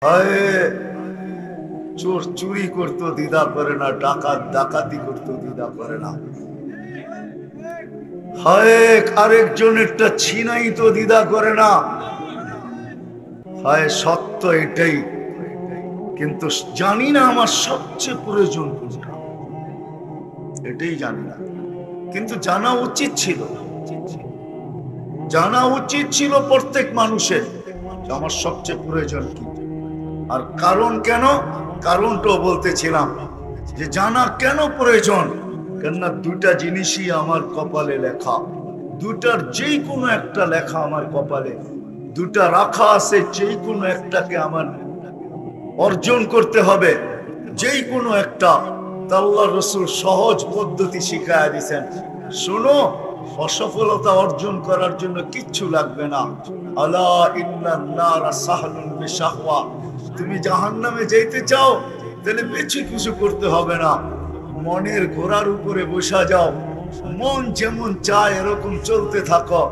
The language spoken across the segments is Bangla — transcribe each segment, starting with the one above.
হায় চোর চুরি করতো দ্বিধা করে না, ডাকাত ডাকাতি করতো দ্বিধা করে না, হায় আরেকজনেরটা ছিনাই তো দ্বিধা করে না। হায় সত্য এটাই, কিন্তু জানি না আমার সবচেয়ে প্রয়োজন কোনটা, এটাই জানি না। কিন্তু জানা উচিত ছিল, জানা উচিত ছিল প্রত্যেক মানুষের আমার সবচেয়ে প্রয়োজন কি। আর কারণ কেন, কারণটাও বলতেছিলাম যে জানা কেন প্রয়োজন। কেননা দুইটা জিনিসই আমার কপালে লেখা, দুটার যেই কোনো একটা লেখা আমার কপালে, দুটা রাখা আছে, যেই কোনো একটাকে আমার অর্জন করতে হবে, যেই কোনো একটা। আল্লাহ রসুল সহজ পদ্ধতি শিখায়া দিয়েছেন, শোনো, অসফলতা অর্জন করার জন্য কিচ্ছু লাগবে না। আলা ইন্নান নারা সাহলুন বিশাহওয়া, তুমি জাহান্নামে যাইতে চাও তাহলে বেশি কিছু করতে হবে না, মনের ঘোড়ার উপরে বসা যাও, মন যেমন চায় এরকম চলতে থাকো।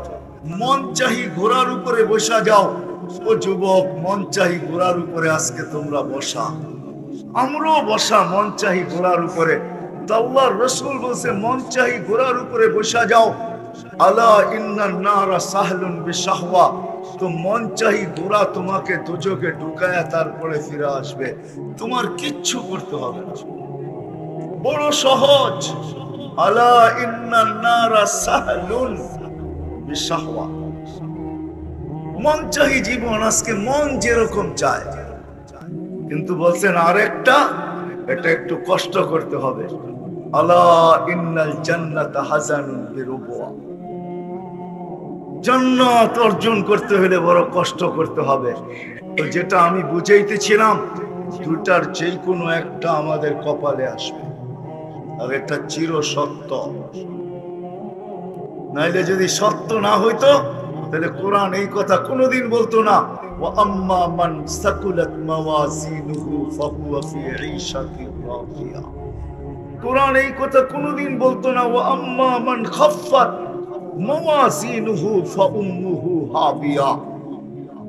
মন চাহি ঘোড়ার উপরে বসা যাও। ও যুবক, মন চাহি ঘোড়ার উপরে আজকে তোমরা বসা, আমরাও বসা মন চাহি ঘোড়ার উপরে। আল্লাহর রাসূল বলছে মন চাহি ঘোড়ার উপরে বসা যাও। আলা ইন্নান নারা সাহলুন বিশাহওয়া, তো মন চাহি ঘোড়া তোমাকে দোজখে ঢুকায়া তারপরে ফিরে আসবে, তোমার কিচ্ছু করতে হবে না, বড় সহজ। আলা ইন্নান নারা সাহলুন বিশাহওয়া, মন চাহি জীবন আজকে মন যেরকম চায়। কিন্তু বলছেন আরেকটা, এটা একটু কষ্ট করতে হবে। আলা ইন্নাল জান্নাতা হাসানুন বিরুবওয়া, জান্নাত অর্জন করতে হলে বড় কষ্ট করতে হবে। তো যেটা আমি বুঝাইতেছিলাম, দুটার যে কোনো একটা আমাদের কপালে আসবে, আর এটা চির সত্য। নাইলে যদি সত্য না হইতো তাহলে কোরআন এই কথা কোনোদিন বলতো না, ওয়া আম্মা মান সাকুলাত মাওয়াজিনুহু ফাহুয়া ফি ঈশাতির রাদিয়া। কোরআন এই কথা কোনোদিন বলতো না, ওয়া আম্মা মান খাফফাত মাওয়াজিনুহু ফাউম্মুহু হাবিয়া।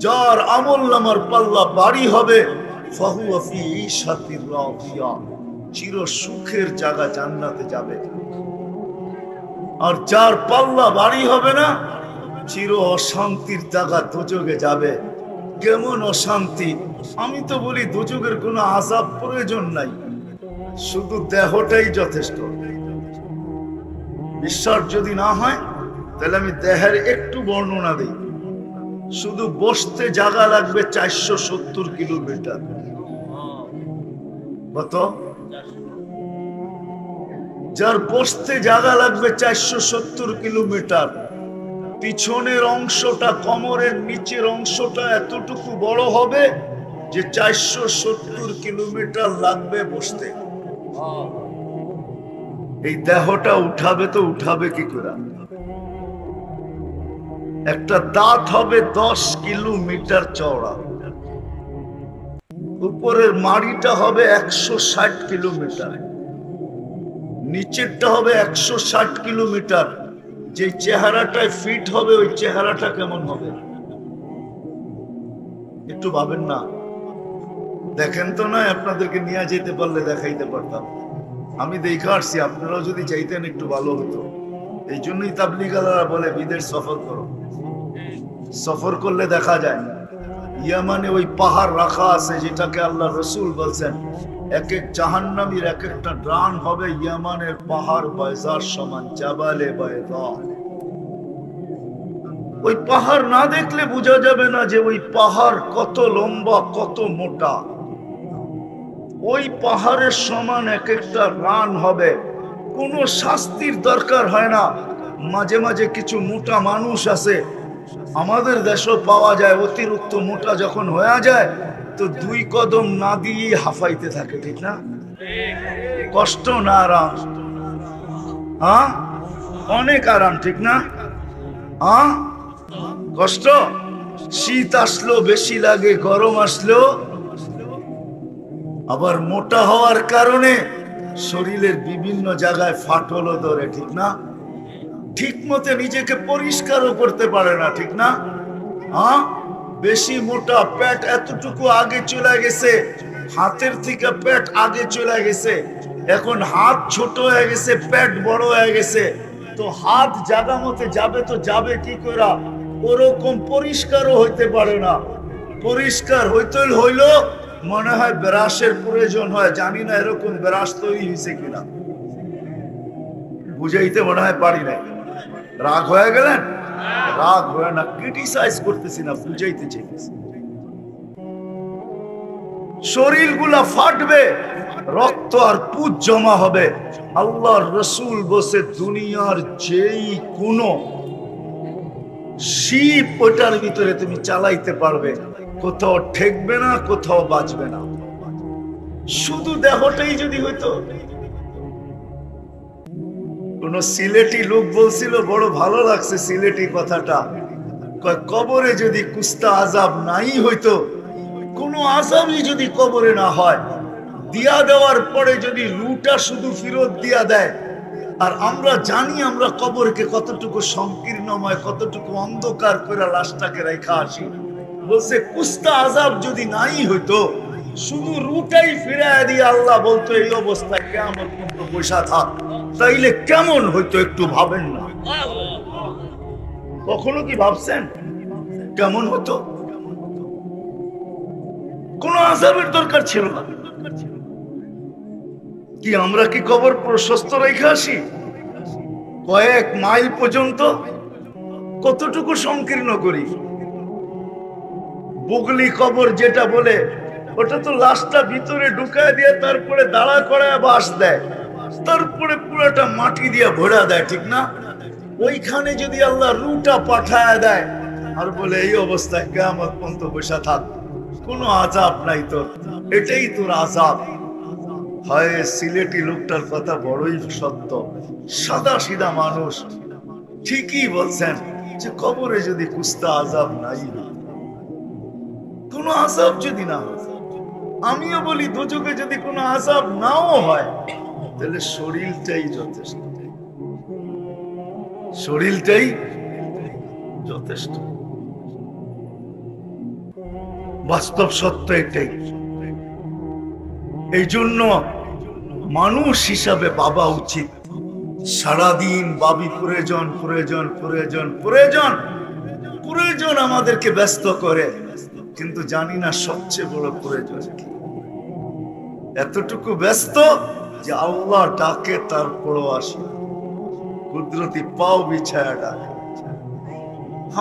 যার আমলনামার পাল্লা ভারী হবে, ফাহুয়া ফি ঈশাতির রাদিয়া, চির সুখের জায়গা জান্নাতে যাবে। আর যার পাল্লা ভারী হবে না, চির অশান্তির জায়গা দোজখে যাবে। কেমন অশান্তি? আমি তো বলি দোজখের কোনো আযাব প্রয়োজন নাই, শুধু দেহটাই যথেষ্ট। বিশ্বাস যদি না হয় তাহলে আমি দেহের একটু বর্ণনা দিই। শুধু বসতে জায়গা লাগবে 470 কিলোমিটার। কত? যার বসতে জায়গা লাগবে 470 কিলোমিটার, পিছনের অংশটা, কোমরের নিচের অংশটা এতটুকু বড় হবে যে 470 কিলোমিটার লাগবে বসতে। এই দেহটা উঠাবে তো উঠাবে কি করে? একটা দাঁত হবে 10 কিলোমিটার চওড়া, উপরের মাড়িটা হবে 160 কিলোমিটার, নিচেরটা হবে 160 কিলোমিটার। যে চেহারাটায় ফিট হবে ওই চেহারাটা কেমন হবে একটু ভাবেন না? দেখেন তো, না আপনাদেরকে নিয়ে যেতে পারলে দেখাইতে পারতাম। আমি দেখে আসছি, আপনারাও যদি চাইতেন একটু ভালো হতো। এই জন্যই তাবলীগালারা বলে বিদেশ সফর করো, সফর করলে দেখা যায়। ইয়ামানে ওই পাহাড় রাখা আছে যেটাকে আল্লাহ রসুল বলছেন এক এক জাহান্নামীর এক একটা ডান হবে ইয়ামানের পাহাড় বাইজার সমান, জাবালে বাইদা। ওই পাহাড় না দেখলে বোঝা যাবে না যে ওই পাহাড় কত লম্বা, কত মোটা। ওই পাহাড়ের সমান এক একটা রান হবে, কোনো শাস্তির দরকার হয় না। মাঝে মাঝে কিছু মোটা মানুষ আছে, আমাদের দেশও পাওয়া যায়, অতিরিক্ত মোটা যখন হয়ে যায় তো 2 কদম না দিয়ে হাফাইতে থাকে, ঠিক না? কষ্ট না আরাম? হ্যাঁ, অনেক আরাম, ঠিক না? হ্যাঁ, কষ্ট। শীত আসলো বেশি লাগে, গরম আসলো। আবার মোটা হওয়ার কারণে শরীরের বিভিন্ন জায়গায় ফাটলও ধরে, ঠিক না? ঠিক মতো নিজেকে পরিষ্কারও করতে পারে না, ঠিক না? হ্যাঁ, বেশি মোটা, পেট এতটুকু আগে চলে গেছে, হাতের থেকে পেট আগে চলে গেছে, এখন হাত ছোট হয়ে গেছে, পেট বড় হয়ে গেছে, তো হাত জায়গা মতে যাবে তো যাবে কি করে? ওরকম পরিষ্কারও হইতে পারে না। পরিষ্কার হইতে হইল মনে হয় ব্রাশের প্রয়োজন হয়, জানি না এরকম ব্রাশ তৈরি হয়েছে কিনা, বুঝাইতে মনে হয় পারি নাই। রাগ হয়ে গেলেন? রাগ হয় না, ক্রিটিসাইজ করতেছি না, বুঝাইতে চাইতেছি। শরীরগুলা ফাটবে, রক্ত আর পুজ জমা হবে। আল্লাহর রসুল বসে দুনিয়ার যেই কোনো শিপ ওটার ভিতরে তুমি চালাইতে পারবে, কোথাও ঠেকবে না, কোথাও বাঁচবে না। শুধু দেহটাই যদি হইতো। কোন সিলেটি লোক বলছিল, বড় ভালো লাগছে সিলেটি কথাটা, কবরে যদি কুস্তা আজাব নাই হইতো, কোন আজাবই যদি কবরে না হয়, দিয়া দেওয়ার পরে যদি রুটা শুধু ফেরত দিয়া দেয়, আর আমরা জানি আমরা কবরকে কতটুকু সংকীর্ণময়, কতটুকু অন্ধকার করে লাশটাকে রেখা আসি, বলছে কুস্তা আজাব যদি নাই হইতো, শুধু রুটাই ফিরায় দিয়ে আল্লাহ বলতো এই অবস্থায় কিয়ামত পর্যন্ত বসা থাক, তাইলে কেমন হইতো একটু ভাবেন না? কখনো কি ভাবছেন কেমন হতো? কোন আযাবের দরকার ছিল না। কি আমরা কি কবর প্রশস্ত রেখে আসি? কয়েক মাইল পর্যন্ত কতটুকু সংকীর্ণ করি? বুগলি কবর যেটা বলে, ওটা তো লাশটা ভিতরে ঢুকায় দিয়ে তারপরে দাঁড়া করায় বাঁশ দেয়, তারপরে পুরোটা মাটি দিয়ে ভরা দেয়, ঠিক না? ওইখানে যদি আল্লাহ রুটা পাঠায় দেয় আর বলে এই অবস্থায় কিয়ামত পর্যন্ত বসে থাক, কোনো আযাব নাই তোর, এটাই তোর আযাব। হয় সিলেটি লোকটার কথা বড়ই সত্য, সাদা সিধা মানুষ, ঠিকই বলছেন যে কবরে যদি কুস্তা আযাব নাই, কোনো আযাব যদি না হয়, আমিও বলি দোজখে যদি কোনো আযাব নাও হয়, তাহলে শরীরটাই যথেষ্ট, শরীরটাই যথেষ্ট। বাস্তব সত্য এটাই। এই জন্য মানুষ হিসাবে ভাবা উচিত, সারাদিন ভাবি প্রয়োজন প্রয়োজন প্রয়োজন প্রয়োজন প্রয়োজন আমাদেরকে ব্যস্ত করে, কিন্তু জানি না সবচেয়ে বড় প্রয়োজন কি। এতটুকু ব্যস্ত যে আল্লাহ ডাকে তারপরও আসি, কুদরতি পাও বিছায়া ডাকে,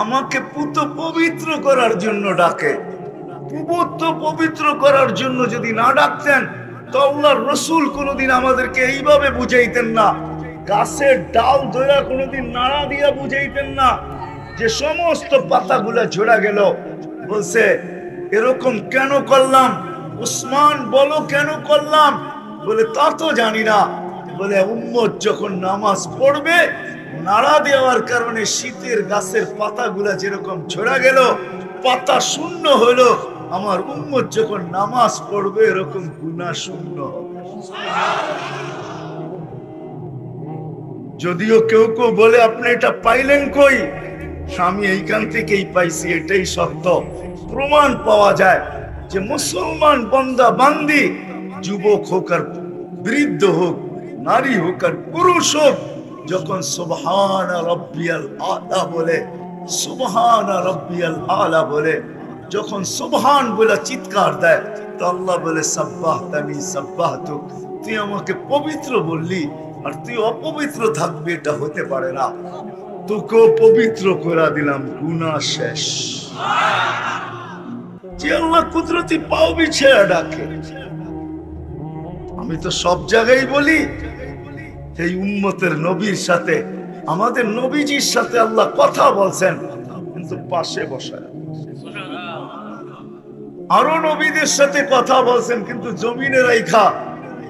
আমাকে পুত পবিত্র করার জন্য ডাকে। পুত পবিত্র করার জন্য যদি না ডাকতেন তো আল্লাহর রাসূল কোনোদিন আমাদেরকে এইভাবে বুঝাইতেন না, গাছের ডাল ধরে কোনোদিন নাড়া দিয়া বুঝাইতেন না যে সমস্ত পাতাগুলা ঝরা গেল। বলছে এরকম কেন করলাম উসমান, বলো কেন করলাম? বলে তা তো জানি না। বলে উম্মত যখন নামাজ পড়বে, নাড়া দেওয়ার কারণে শীতের গাছের পাতাগুলা যেরকম ঝরা গেল, পাতা শূন্য হলো, আমার উম্মত যখন নামাজ পড়বে এরকম গুনাহ শূন্য হবে। যদিও কেউ কেউ বলে আপনি এটা পাইলেন কই? আমি এইখান থেকেই পাইছি, এটাই সত্য। প্রমাণ পাওয়া যায় যে মুসলমান বান্দা বান্দি, যুবক হোক আর বৃদ্ধ হোক, নারী হোক আর পুরুষ হোক, যখন সুবহান রাব্বিয়াল আলা বলে, সুবহান রাব্বিয়াল আলা বলে, যখন সুবহান বলে চিৎকার দেয়, তো আল্লাহ বলে সাব্বাহতানি সাব্বাহতুক, তুই আমাকে পবিত্র বললি আর তুই অপবিত্র থাকবি, এটা হতে পারে না, তোকেও পবিত্র করে দিলাম, গুনাহ শেষ। যে আল্লাহ কুদরতি পাও বিছায়া ডাকে। আমি তো সব জায়গায় বলি এই উম্মতের নবীর সাথে, আমাদের নবীজির সাথে আল্লাহ কথা বলছেন, কিন্তু পাশে বসায়। আরো নবীদের সাথে কথা বলছেন, কিন্তু জমিনে রাইখা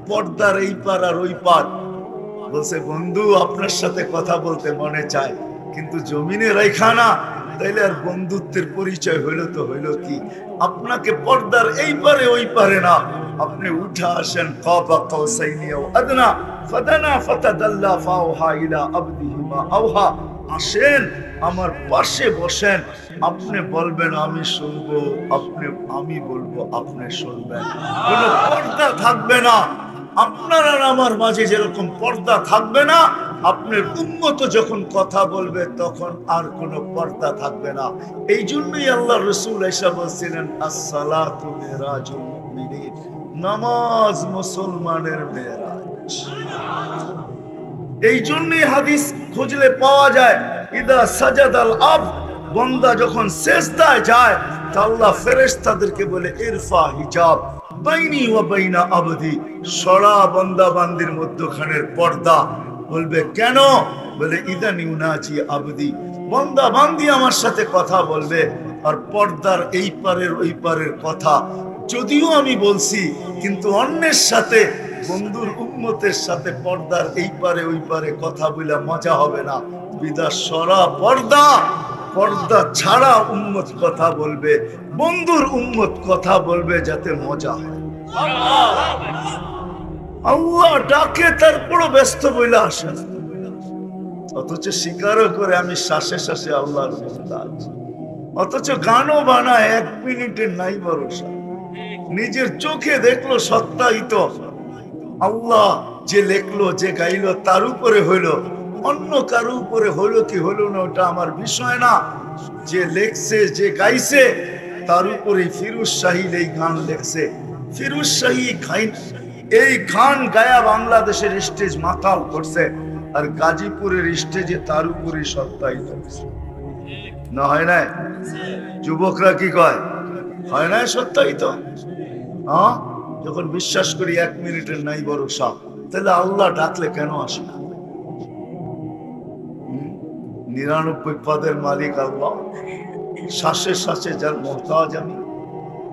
পর্দার এই পার আর ওই পার। বলছে বন্ধু আপনার সাথে কথা বলতে মনে চায়, কিন্তু জমিনে রাইখা না, তাইলে আর বন্ধুত্বের পরিচয় হইল তো হইল কি? আপনাকে পর্দার এই পারে ওই পারে না, আপনি উঠা আসেন কাবা কাউসাইনি আও আদনা ফাদানা ফাতাদাল্লা ফাওহা ইলা আবদিহি মা আওহা। আসেন আমার পাশে বসেন, আপনি বলবেন আমি শুনবো, আমি বলবো আপনি শুনবেন। কোনো পর্দা থাকবে না। আপনার আর আমার মাঝে যেরকম পর্দা থাকবে না, আপনার উম্মত যখন কথা বলবে তখন আর কোনো পর্দা থাকবে না। এই জন্যই আল্লাহ রাসূল এসে বলছিলেন, আসসালাতু মিরাজুল মুমিনিন, নামাজ মুসলমানের মেরাজ। এই জন্যই হাদিস খুঁজলে পাওয়া যায়, ইদা সাজাদাল আবদ, বান্দা যখন সিজদায় যায় তা আল্লাহ ফেরেশতাদেরকে বলে, ইরফা হিজাব বাইনি ওয়া বাইনা আবদি, সরা বান্দা বান্দির মধ্যখানের পর্দা। বলবে কেন? বলে ইদান ইউনাজি আবদি, বান্দা বান্দি আমার সাথে কথা বলবে, আর পর্দার এই পারের ওই পারের কথা যদিও আমি বলছি, কিন্তু অন্যের সাথে, বন্ধুর উম্মতের সাথে পর্দার এই পারে ওই পারে কথা বলে মজা হবে না। বিদা সরা পর্দা, পর্দা ছাড়া উম্মত কথা বলবে, বন্ধুর উম্মত কথা বলবে যাতে মজা হয়। আল্লাহ ডাকে তারপরও ব্যস্ত বইলা আসে না, অথচ স্বীকারও করে আমি শ্বাসে শ্বাসে আল্লাহর বান্দা আছি। অথচ গানও বানায়, 1 মিনিটের নাই ভরসা। নিজের চোখে দেখলো সত্যায়িত, আল্লাহ যে লেখলো যে গাইলো তার উপরে হইলো, অন্য কারো উপরে হলো কি হলো না ওটা আমার বিষয় না। যে লেখছে যে গাইছে তার উপরে ফিরোজ শাহী এই গান লেখছে। ফিরোজ শাহী এই গান গায়া বাংলাদেশের স্টেজ মাতাল করছে, আর গাজীপুরের স্টেজে তার উপরে সত্যায়িত না হয় না? যুবকরা কি কয়? হয় না সত্যায়িত? হ্যাঁ, যখন বিশ্বাস করি 1 মিনিটের নাই ভরসা, তাহলে আল্লাহ ডাকলে কেন আসে না? 99 পদের মালিক আল্লাহ, শ্বাসে শ্বাসে যার মুহতাজ আমি।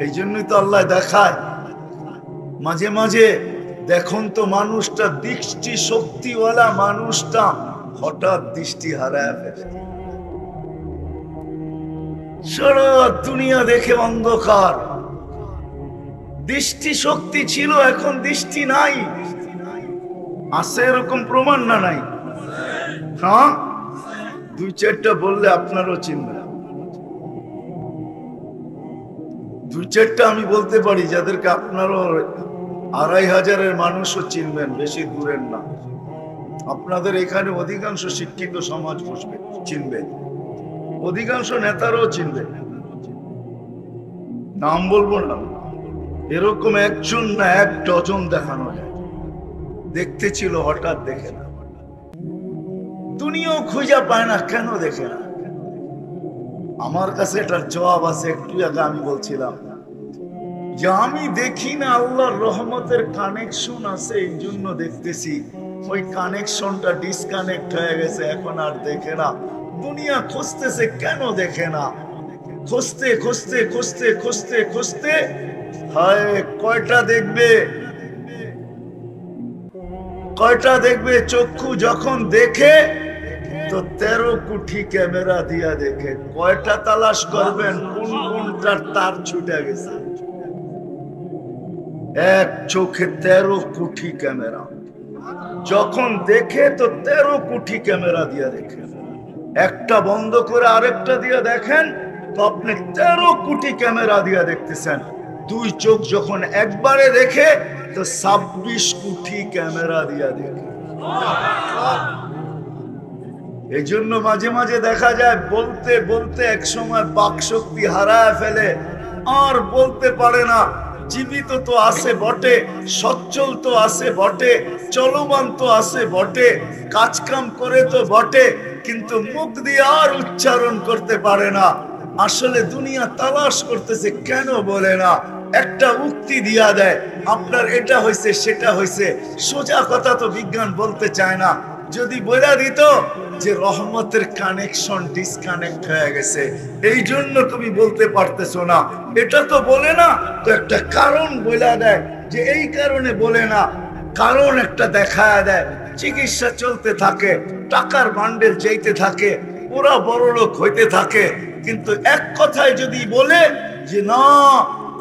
এই জন্যই তো আল্লাহ দেখায় মাঝে মাঝে। দেখুন তো মানুষটা, দৃষ্টি শক্তিওয়ালা মানুষটা হঠাৎ দৃষ্টি হারায় ফেলে, সারা দুনিয়া দেখে অন্ধকার। দৃষ্টি শক্তি ছিল, এখন দৃষ্টি নাই। আছে এরকম প্রমাণ না নাই? হ্যাঁ, 2-4টা বললে আপনারও চিনবেন। 2-4টা আমি বলতে পারি যাদেরকে আপনারও 2500-এর মানুষও চিনবেন, বেশি দূরের না। আপনাদের এখানে অধিকাংশ শিক্ষিত সমাজ বসবে, চিনবে, অধিকাংশ নেতারাও চিনবে। নাম বলবো না, এরকম একজন না 1 ডজন দেখানো যায়। দেখতে ছিল, হঠাৎ দেখে না। দুনিয়াও খুঁজে পায় না, কেন দেখে না? আমার কাছে এটার জবাব আছে। একটু আগে আমি বলছিলাম যে আমি দেখি না, আল্লাহর রহমতের কানেকশন আছে, এই জন্য দেখতেছি। ওই কানেকশনটা ডিসকানেক্ট হয়ে গেছে, এখন আর দেখে না। দুনিয়া খুঁজতেছে, কেন দেখে না? খুঁজতে খুঁজতে খুঁজতে খুঁজতে খুঁজতে হায়, কয়টা দেখবে, কয়টা দেখবে? চক্ষু যখন দেখে তো 13 কোটি ক্যামেরা দিয়া দেখে। কয়টা তালাশ করবেন কোন কোনটার তার ছুটে গেছে? এক চোখে 13 কোটি ক্যামেরা। যখন দেখে তো 13 কোটি ক্যামেরা দিয়া দেখে। একটা বন্ধ করে আরেকটা দিয়ে দেখেন তো আপনি 13 কোটি ক্যামেরা দিয়া দেখতেছেন। 2 চোখ যখন একবারে দেখে তো 26 কোটি ক্যামেরা দিয়া দেখে। এই জন্য মাঝে মাঝে দেখা যায় বলতে বলতে এক সময় বাক শক্তি হারায় ফেলে, আর বলতে পারে না। জীবিত তো আছে বটে, সচ্ছল তো আছে বটে, চলমান তো আছে বটে, কাজকাম করে তো বটে, কিন্তু মুখ দিয়ে আর উচ্চারণ করতে পারে না। আসলে দুনিয়া তালাশ করতেছে, কেন বলে না? একটা উক্তি দিয়া দেয়, আপনার এটা হয়েছে সেটা হয়েছে। সোজা কথা তো বিজ্ঞান বলতে চায় না। যদি বলে দিত যে রহমতের কানেকশন ডিসকানেক্ট হয়ে গেছে, এই জন্য তুমি বলতে পারতেছো না, এটা তো বলে না, তো একটা কারণ বলে দেয় যে এই কারণে বলে না। কারণ একটা দেখায় দেয়, চিকিৎসা চলতে থাকে, টাকার বান্ডেল যেতে থাকে, ওরা বড় লোক হইতে থাকে। কিন্তু এক কথায় যদি বলে যে না,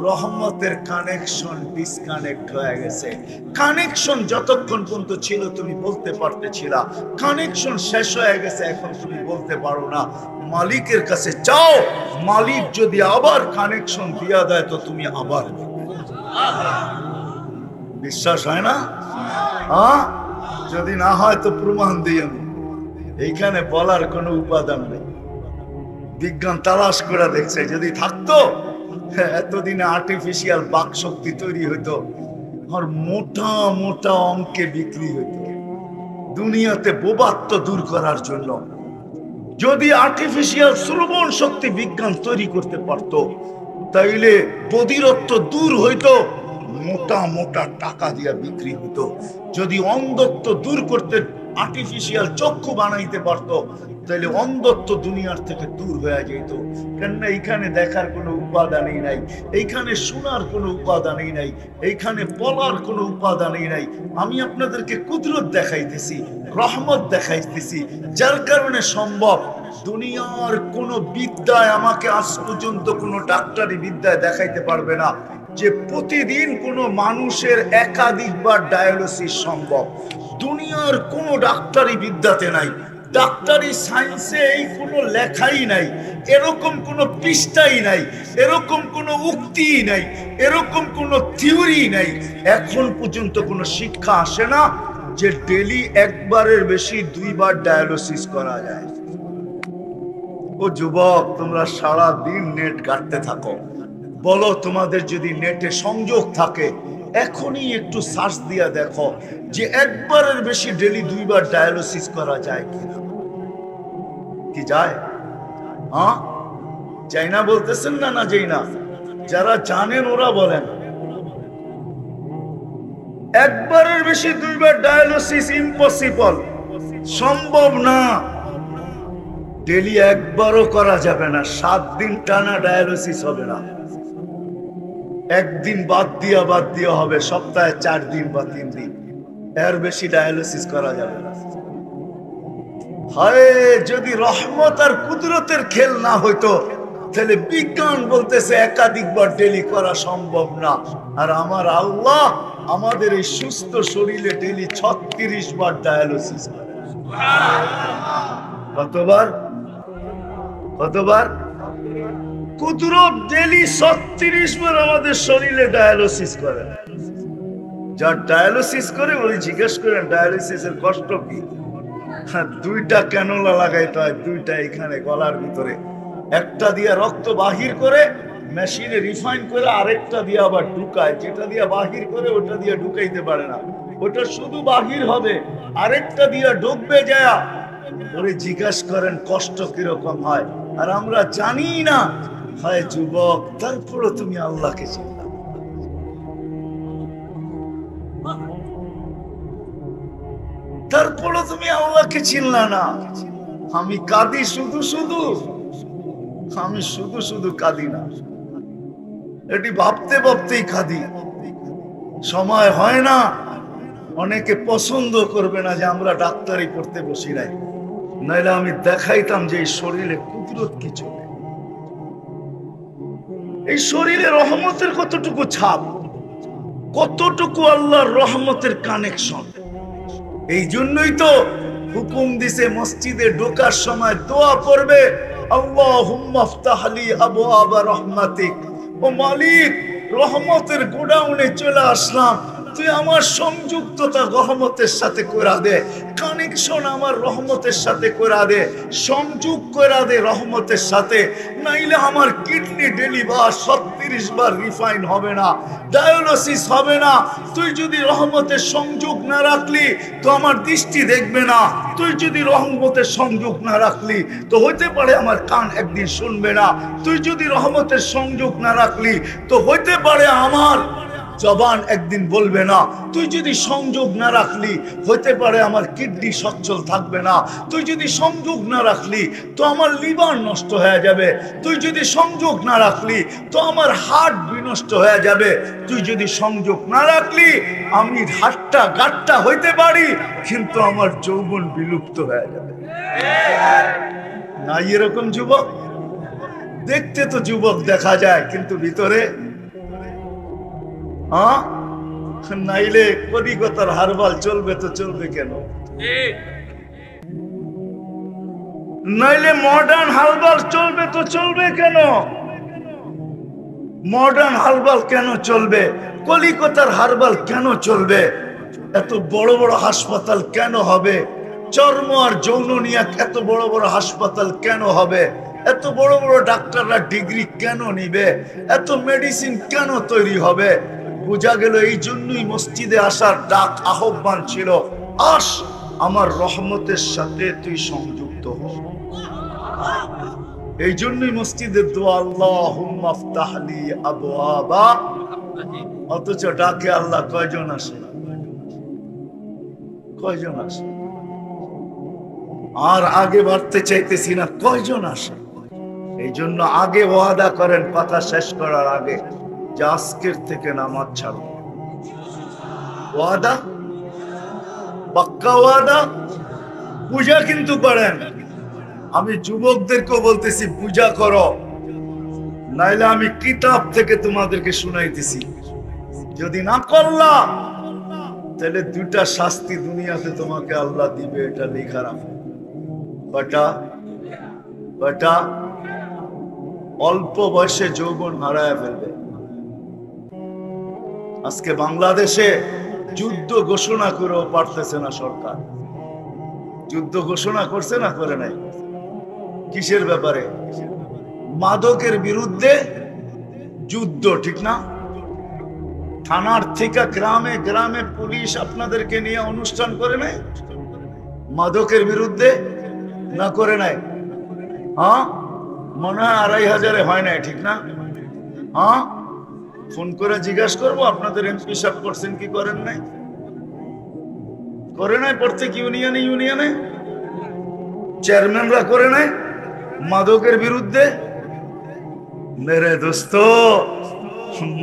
রহমতের কানেকশন ডিসকানেক্ট হয়ে গেছে। কানেকশন যতক্ষণ পর্যন্ত ছিল তুমি বলতে পারতেছিলা, কানেকশন শেষ হয়ে গেছে, এখন তুমি বলতে পারো না। মালিকের কাছে চাও, মালিক যদি আবার কানেকশন দিয়া দেয় তো তুমি আবার বিশ্বাস হয় না? হ্যাঁ, যদি না হয় তো প্রমাণ দিই আমি। এইখানে বলার কোনো উপাদান নেই। বিজ্ঞান তালাশ করে দেখছে, যদি থাকতো এতদিনে আর্টিফিশিয়াল বাক শক্তি তৈরি হইতো, আর মোটা মোটা অঙ্কে বিক্রি হইতো দুনিয়াতে বোবাত্ম দূর করার জন্য। যদি আর্টিফিশিয়াল শ্রবণ শক্তি বিজ্ঞান তৈরি করতে পারতো, তাইলে বধিরত্ব দূর হইতো, মোটা মোটা টাকা দিয়া বিক্রি হইতো। যদি অন্ধত্ব দূর করতে আর্টিফিশিয়াল চক্ষু বানাইতে পারতো, তাহলে অন্ধত্ব দুনিয়ার থেকে দূর হয়ে যেত। কেননা এইখানে দেখার কোনো উপাদানই নাই, এইখানে শোনার কোনো উপাদানই নাই, এইখানে বলার কোনো উপাদানই নাই। আমি আপনাদেরকে কুদরত দেখাইতেছি, রহমত দেখাইতেছি, যার কারণে সম্ভব। দুনিয়ার কোনো বিদ্যায় আমাকে আজ পর্যন্ত কোনো ডাক্তারি বিদ্যায় দেখাইতে পারবে না যে প্রতিদিন কোনো মানুষের একাধিকবার ডায়ালিসিস সম্ভব। দুনিয়ার কোনো ডাক্তারি বিদ্যাতে নাই, ডাক্তারি সায়েন্সে এই কোনো লেখাই নাই, এরকম কোনো পৃষ্ঠাই নাই, এরকম কোনো উক্তিই নাই, এরকম কোনো থিওরি নাই। এখন পর্যন্ত কোনো শিক্ষা আসে না যে ডেলি একবারের বেশি 2 বার ডায়ালিসিস করা যায়। ও যুবক, তোমরা সারা দিন নেট ঘাঁটতে থাকো, বলো তোমাদের যদি নেটে সংযোগ থাকে এখনই একটু সার্চ দিয়া দেখো যে একবারের বেশি ডেলি 2 বার ডায়ালিসিস করা যায় কিনা। কি যায়? হ্যাঁ, যাই না বলতেছেন না? না যাই না? যারা জানেন ওরা বলেন। একবারের বেশি 2 বার ডায়ালিসিস ইম্পসিবল, সম্ভব না। ডেলি একবারও করা যাবে না, 7 দিন টানা ডায়ালিসিস হবে না। একদিন বাদ দিয়া হবে, সপ্তাহে 4 দিন বা 3 দিন, এর বেশি ডায়ালিসিস করা যাবে না। হায়, যদি রহমত আর কুদরতের খেল না হইতো, তাহলে বিজ্ঞান বলতেছে একাধিকবার ডেলি করা সম্ভব না। আর আমার আল্লাহ আমাদের এই সুস্থ শরীরে ডেলি 36 বার ডায়ালিসিস করে। কতবার? কুদরত ডেলি 36 বার আমাদের শরীরে ডায়ালিসিস করে। যার ডায়ালিসিস করে ওই জিজ্ঞেস করেন ডায়ালিসিসের কষ্ট কি। 2টা ক্যানোলা লাগাইতে হয়, 2টা এখানে গলার ভিতরে, একটা দিয়ে রক্ত বাহির করে মেশিনে রিফাইন করে, আরেকটা দিয়ে আবার ঢুকায়। যেটা দিয়ে বাহির করে ওটা দিয়ে ঢুকাইতে পারে না, ওটা শুধু বাহির হবে, আরেকটা দিয়ে ঢুকবে যায়। ওরে জিজ্ঞেস করেন কষ্ট কিরকম হয়, আর আমরা জানি না। হয় যুবক, তারপরে তুমি আল্লাহকে চিনলা, তারপরে তুমি আল্লাহকে চিনলা না। আমি কাঁদি শুধু শুধু, আমি শুধু শুধু কাঁদি না, এটি ভাবতে ভাবতেই কাঁদি। সময় হয় না। অনেকে পছন্দ করবে না যে আমরা ডাক্তারি করতে বসি নাই, নাইলে আমি দেখাইতাম যে এই শরীরে কুদরত কি চলে, এই শরীরে রহমতের কতটুকু ছাপ, কতটুকু আল্লাহর রহমতের কানেকশন। এই জন্যই তো হুকুম দিছে মসজিদে ঢোকার সময় দোয়া করবে, আল্লাহুম্মা ইফতাহলি আবওয়াবা রাহমাতিক। ও মালিক, রহমতের গোডাউনে চলে আসলাম, তুই আমার সংযুক্ততা রহমতের সাথে করা দে, কানেকশন আমার রহমতের সাথে করা দে, সংযোগ করা দে রহমতের সাথে। নাইলে আমার কিডনি ডেলি 36 বার রিফাইন হবে না, ডায়ালিসিস হবে না। তুই যদি রহমতের সংযোগ না রাখলি তো আমার দৃষ্টি দেখবে না, তুই যদি রহমতের সংযোগ না রাখলি তো হইতে পারে আমার কান একদিন শুনবে না, তুই যদি রহমতের সংযোগ না রাখলি তো হইতে পারে আমার জবান একদিন বলবে না, তুই যদি সংযোগ না রাখলি হতে পারে আমার কিডনি সচ্ছল থাকবে না, তুই যদি সংযোগ না রাখলি তো আমার লিভার নষ্ট হয়ে যাবে, তুই যদি সংযোগ না রাখলি তো আমার হার্ট বিনষ্ট হয়ে যাবে, তুই যদি সংযোগ না রাখলি আমি হাটটা গাট্টা হইতে পারি কিন্তু আমার যৌবন বিলুপ্ত হয়ে যাবে। না এরকম যুবক? দেখতে তো যুবক দেখা যায় কিন্তু ভিতরে হ্যাঁ, নাইলে কলিকাতার হারবাল চলবে তো চলবে কেন? নাইলে মডার্ন হারবাল চলবে তো চলবে কেন? মডার্ন হারবাল কেন চলবে? কলিকাতার হারবাল কেন চলবে? এত বড় বড় হাসপাতাল কেন হবে? চর্ম আর যৌন নিয়ে এত বড় বড় হাসপাতাল কেন হবে? এত বড় বড় ডাক্তাররা ডিগ্রি কেন নিবে? এত মেডিসিন কেন তৈরি হবে? বোঝা গেল এই জন্যই মসজিদে আসার ডাক, আহ্বান ছিল, আস আমার রহমতের সাথে তুই সংযুক্ত হ। এই জন্যই মসজিদের দোয়া, আল্লাহুম্মা আফতাহলি আবওয়াবা। অথচ ডাকে আল্লাহ কয়জন আসে? কয়জন আসে? আর আগে বাড়তে চাইতেছি না, কয়জন আসে? এই জন্য আগে ওয়াদা করেন কথা শেষ করার আগে যে আজকের থেকে নামাজ ছাড়ব। ওয়াদা, পাক্কা ওয়াদা। পূজা কিন্তু করেন। আমি যুবকদেরকেও বলতেছি পূজা করো, নাইলে আমি কিতাব থেকে তোমাদেরকে শুনাইতেছি। যদি না করলা তাহলে দুইটা শাস্তি দুনিয়াতে তোমাকে আল্লাহ দিবে, এটা লেখা রাখো। কয়টা? কয়টা? অল্প বয়সে যৌবন হারায় ফেলবে। আজকে বাংলাদেশে যুদ্ধ ঘোষণা করেও পারতেছে না সরকার। যুদ্ধ ঘোষণা করছে না করে নাই? কিসের ব্যাপারে? মাদকের বিরুদ্ধে যুদ্ধ, ঠিক না? থানার থেকে গ্রামে গ্রামে পুলিশ আপনাদেরকে নিয়ে অনুষ্ঠান করে নাই? মাদকের বিরুদ্ধে না করে নাই? হ্যাঁ, মনে হয় 2500 হয় নাই, ঠিক না? হ্যাঁ, ফোন করে জিজ্ঞাসা করবো আপনাদের এমপি সাহেব করছেন কি করেন নাই? করে নাই প্রত্যেক ইউনিয়নে ইউনিয়নে? চেয়ারম্যানরা করে নাই মাদকের বিরুদ্ধে? মেরে দোস্ত,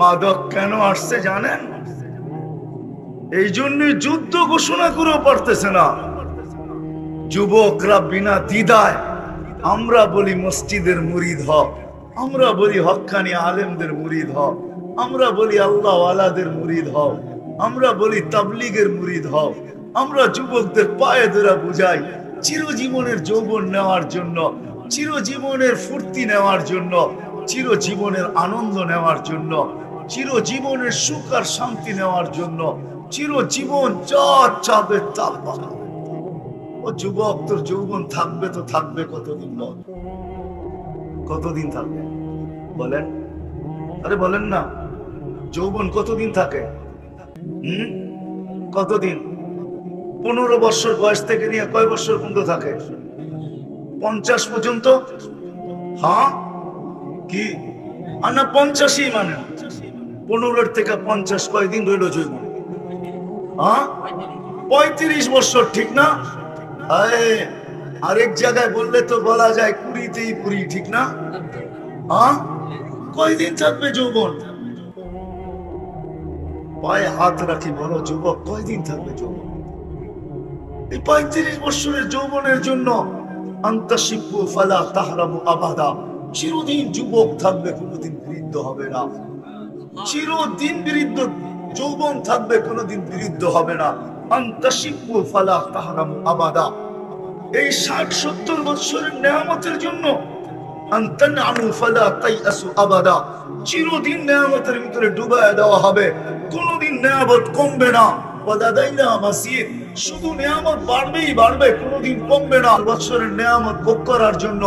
মাদক কেন আসছে জানেন? এই জন্যই যুদ্ধ ঘোষণা করেও পারতেছে না। যুবকরা বিনা দ্বিধায় আমরা বলি মসজিদের মুরিদ হও, আমরা বলি হক্কানি আলেমদের মুরিদ হও, আমরা বলি আল্লাহ ওয়ালাদের মুরিদ হও, আমরা বলি তাবলীগের মুরিদ হও। আমরা যুবকদের পায়ে ধরে বুঝাই চিরজীবনের যৌবন নেওয়ার জন্য, চিরজীবনের ফুর্তি নেওয়ার জন্য, চিরজীবনের আনন্দ নেওয়ার জন্য, চিরজীবনের সুখ আর শান্তি নেওয়ার জন্য, চিরজীবন যা চাবে তা পাবে। ও যুবক, তোর যৌবন থাকবে তো থাকবে কতদিন? বল, কতদিন থাকবে বলেন? আরে বলেন না, যৌবন কতদিন থাকে? কতদিন? 15 বছর বয়স থেকে নিয়ে কয় বছর পর্যন্ত থাকে? 50 পর্যন্ত? হ্যাঁ কি? আর না 85ই মানে 15 থেকে 50 কয়দিন রইল যৌবন? হ্যাঁ, 35 বছর, ঠিক না? আরেক জায়গায় বললে তো বলা যায় 20তেই পুরি, ঠিক না? হ্যাঁ, কয়দিন থাকবে যৌবন? পায়ে হাত রাখি বলো যুবক, কয়দিন থাকবে যৌবন? এই 35 বছরের যৌবনের জন্য আন্তাশিবু ফালা তাহরামু আবাদা, চিরদিন যুবক থাকবে, কোনোদিন বৃদ্ধ হবে না। চিরদিন বৃদ্ধ যৌবন থাকবে, কোনোদিন বৃদ্ধ হবে না। আন্তাশিবু ফালা তাহরামু আবাদা। এই 60-70 বছরের নেয়ামতের জন্য আনতানআমু ফালা তাইয়াসু আবাদা, চিরদিন নেয়ামতের ভিতরে ডুবায় দেওয়া হবে, কোনোদিন নেয়ামত কমবে না। ওয়ালাদাইনা মাসিদ, শুধু নেয়ামত বাড়বেই বাড়বে, কোনোদিন কমবে না। বছরের নেয়ামত ভোগ করার জন্য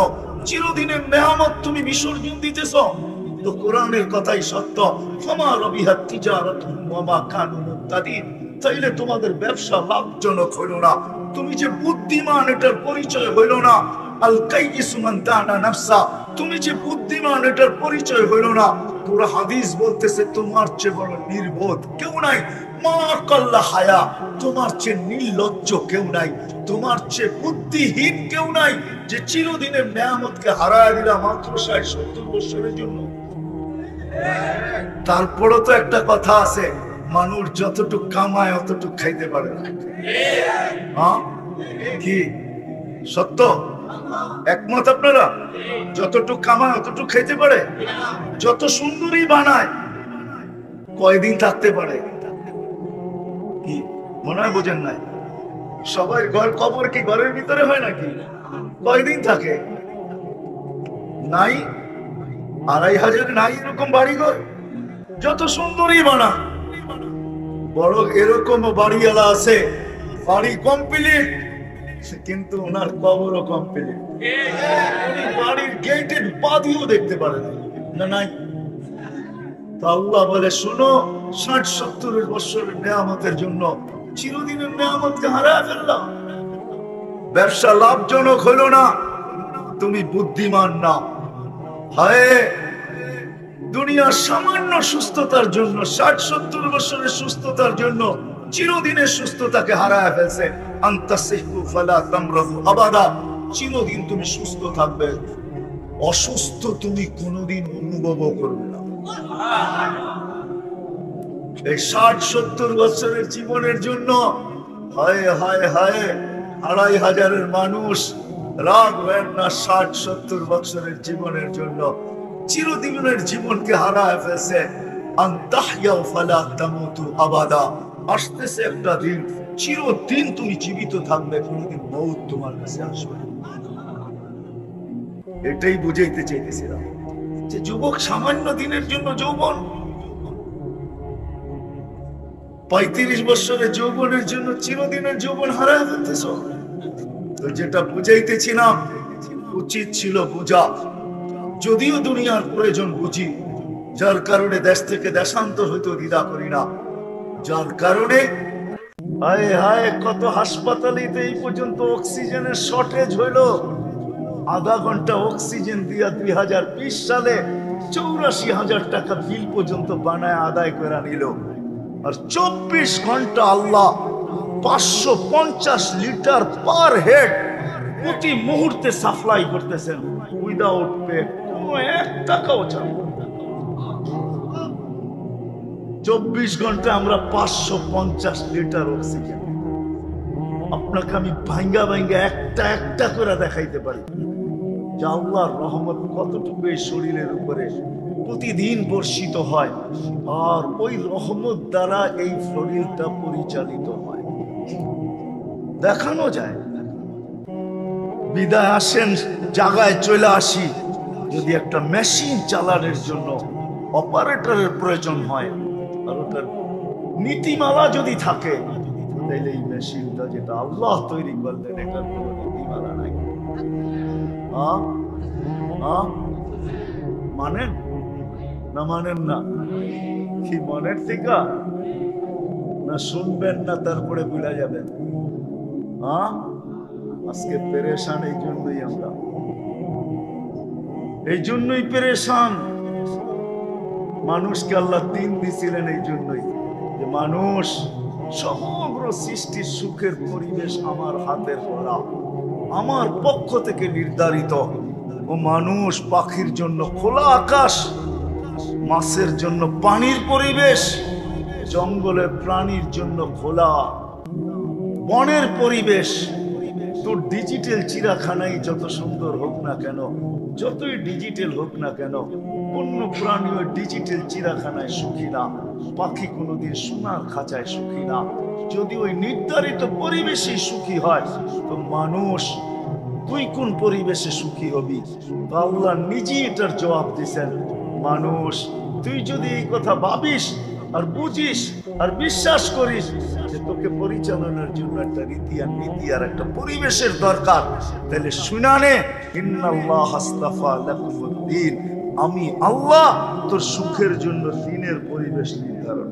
চিরদিনের নেয়ামত তুমি বিসর্জন দিতেছ, তো কোরআনের কথাই সত্য। ফামা রবিহাত তিজারাতুহুম ওয়া মা কানু মুহতাদিন, তাইলে তোমাদের ব্যবসা লাভজনক হইল না। তুমি যে বুদ্ধিমান এটার পরিচয় হইল না। আল কাইয়িসু মান দানা নাফসা, তুমি যে বুদ্ধিমান এটার পরিচয় হইল না। পুরো হাদিস বলতেছে তোমার চেয়ে বড় নির্বোধ কেউ নাই। মা কাল্লা হায়া, তোমার চেয়ে নির্লজ্জ কেউ নাই, তোমার চেয়ে বুদ্ধিহীন কেউ নাই, যে চিরদিনের নেয়ামতকে হারায় দিলা মাত্র 60-70 বছরের জন্য। তারপরও তো একটা কথা আছে, মানুষ যতটুকু কামায় অতটুকু খাইতে পারে না। হ্যাঁ কি সত্য? একমত আপনারা? যতটুকু কামায় অতটুকু খাইতে পারে। যত সুন্দরী বানায় কয়দিন থাকতে পারে? কি মনে হয় বোঝেন নাই? সবাই ঘর কবর কি ঘরের ভিতরে হয় নাকি? কয়দিন থাকে? নাই 2500 নাই এরকম বাড়িঘর, যত সুন্দরই বানা। বড় এরকম বাড়িওয়ালা আছে, বাড়ি কমপ্লিট কিন্তু ওনার কবরও কমপ্লিট। উনি বাড়ির গেটের বাদিও দেখতে পারে না। নাই তো আল্লাহ বলে, শুনো, 60-70 বছরের নেয়ামতের জন্য চিরদিনের নেয়ামতকে হারায় ফেললাম। ব্যবসা লাভজনক হলো না, তুমি বুদ্ধিমান না। হায়, দুনিয়ার সামান্য সুস্থতার জন্য, 60-70 বছরের সুস্থতার জন্য চিরদিনের সুস্থতাকে হারায় ফেলছে। আনতাসিহু ফালা তামরাদু আবাদা, চিরদিন তুমি সুস্থ থাকবে, অসুস্থ তুমি কোনোদিন অনুভবও করবে না। এই 60-70 বছরের জীবনের জন্য হায় হায় হায় 2500 মানুষ রাখবেন না। 60-70 বছরের জীবনের জন্য চিরদিনের জীবনকে হারায় ফেলছে। আনতাহইয়া ফালা তামুতু আবাদা, আসতেছে একটা দিন চিরদিন তুমি জীবিত থাকবে, কোনোদিন মউত তোমার কাছে আসবে না। এটাই বুঝাইতে চাইতেছিলাম যে যুবক, সামান্য দিনের জন্য যৌবন, 35 বছরের যৌবনের জন্য চিরদিনের যৌবন হারায় ফেলতেছ। তো যেটা বুঝাইতেছিলাম, উচিত ছিল বোঝা, যদিও দুনিয়ার প্রয়োজন বুঝি, যার কারণে দেশ থেকে দেশান্তর হইতে দ্বিধা করি না, যার কারণে হায় হায় কত হাসপাতালে এই পর্যন্ত অক্সিজেনের শর্টেজ হইল। আধা ঘন্টা অক্সিজেন দিয়া 2020 সালে 84,000 টাকা বিল পর্যন্ত বানায় আদায় করে নিল। আর 24 ঘন্টা আল্লাহ 550 লিটার পার হেড প্রতি মুহূর্তে সাপ্লাই করতেছেন, উইদাউট পে, কোনো 1 টাকাও চাপ। 24 ঘন্টা আমরা 550 লিটার অক্সিজেন। আপনাকে আমি ভাঙ্গা ভাঙ্গা একটা করে দেখাইতে পারি যে আল্লাহর রহমত কতটুকু এই শরীরের উপরে প্রতিদিন বর্ষিত হয়, আর ওই রহমত দ্বারা এই শরীরটা পরিচালিত হয়, দেখানো যায়। বিদায় আসেন, জায়গায় চলে আসি, যদি একটা মেশিন চালানোর জন্য অপারেটরের প্রয়োজন হয়, আর ওটার নীতিমালা যদি থাকে, তাহলে এই মেশিনটা যেটা আল্লাহ তৈরি করলেন, এটার কোনো নীতিমালা নাই। মানেন না? মানেন না? কি মনের থেকে না শুনবেন না, তারপরে ভুলে যাবেন? আজকে পেরেশান এই জন্যই, আমরা এই জন্যই পেরেশান। মানুষকে আল্লাহ দিন দিছিলেন এই জন্যই যে মানুষ, সমগ্র সৃষ্টির সুখের পরিবেশ আমার হাতের করা, আমার পক্ষ থেকে নির্ধারিত। ও মানুষ, পাখির জন্য খোলা আকাশ, মাছের জন্য পানির পরিবেশ, জঙ্গলের প্রাণীর জন্য খোলা বনের পরিবেশ। তোর ডিজিটাল চিড়াখানাই যত সুন্দর হোক না কেন, যতই ডিজিটাল হোক না কেন, অন্য প্রাণী ওই ডিজিটাল চিড়াখানায় সুখী না, পাখি কোনোদিন সোনার খাঁচায় সুখী না। যদি ওই নির্ধারিত পরিবেশে সুখী হয়, তো মানুষ তুই কোন পরিবেশে সুখী হবি? তো আল্লাহ নিজেই এটার জবাব দিয়েছেন, মানুষ তুই যদি এই কথা ভাবিস আর বুঝিস আর বিশ্বাস করিস যে তোকে পরিচালনার জন্য একটা রীতি আর নীতি আর একটা পরিবেশের দরকার, তাহলে শুনানে, ইন্নাল্লাহ আস্তাফা লাকুমুদ্দিন, আমি আল্লাহ তোর সুখের জন্য দিনের পরিবেশ নির্ধারণ।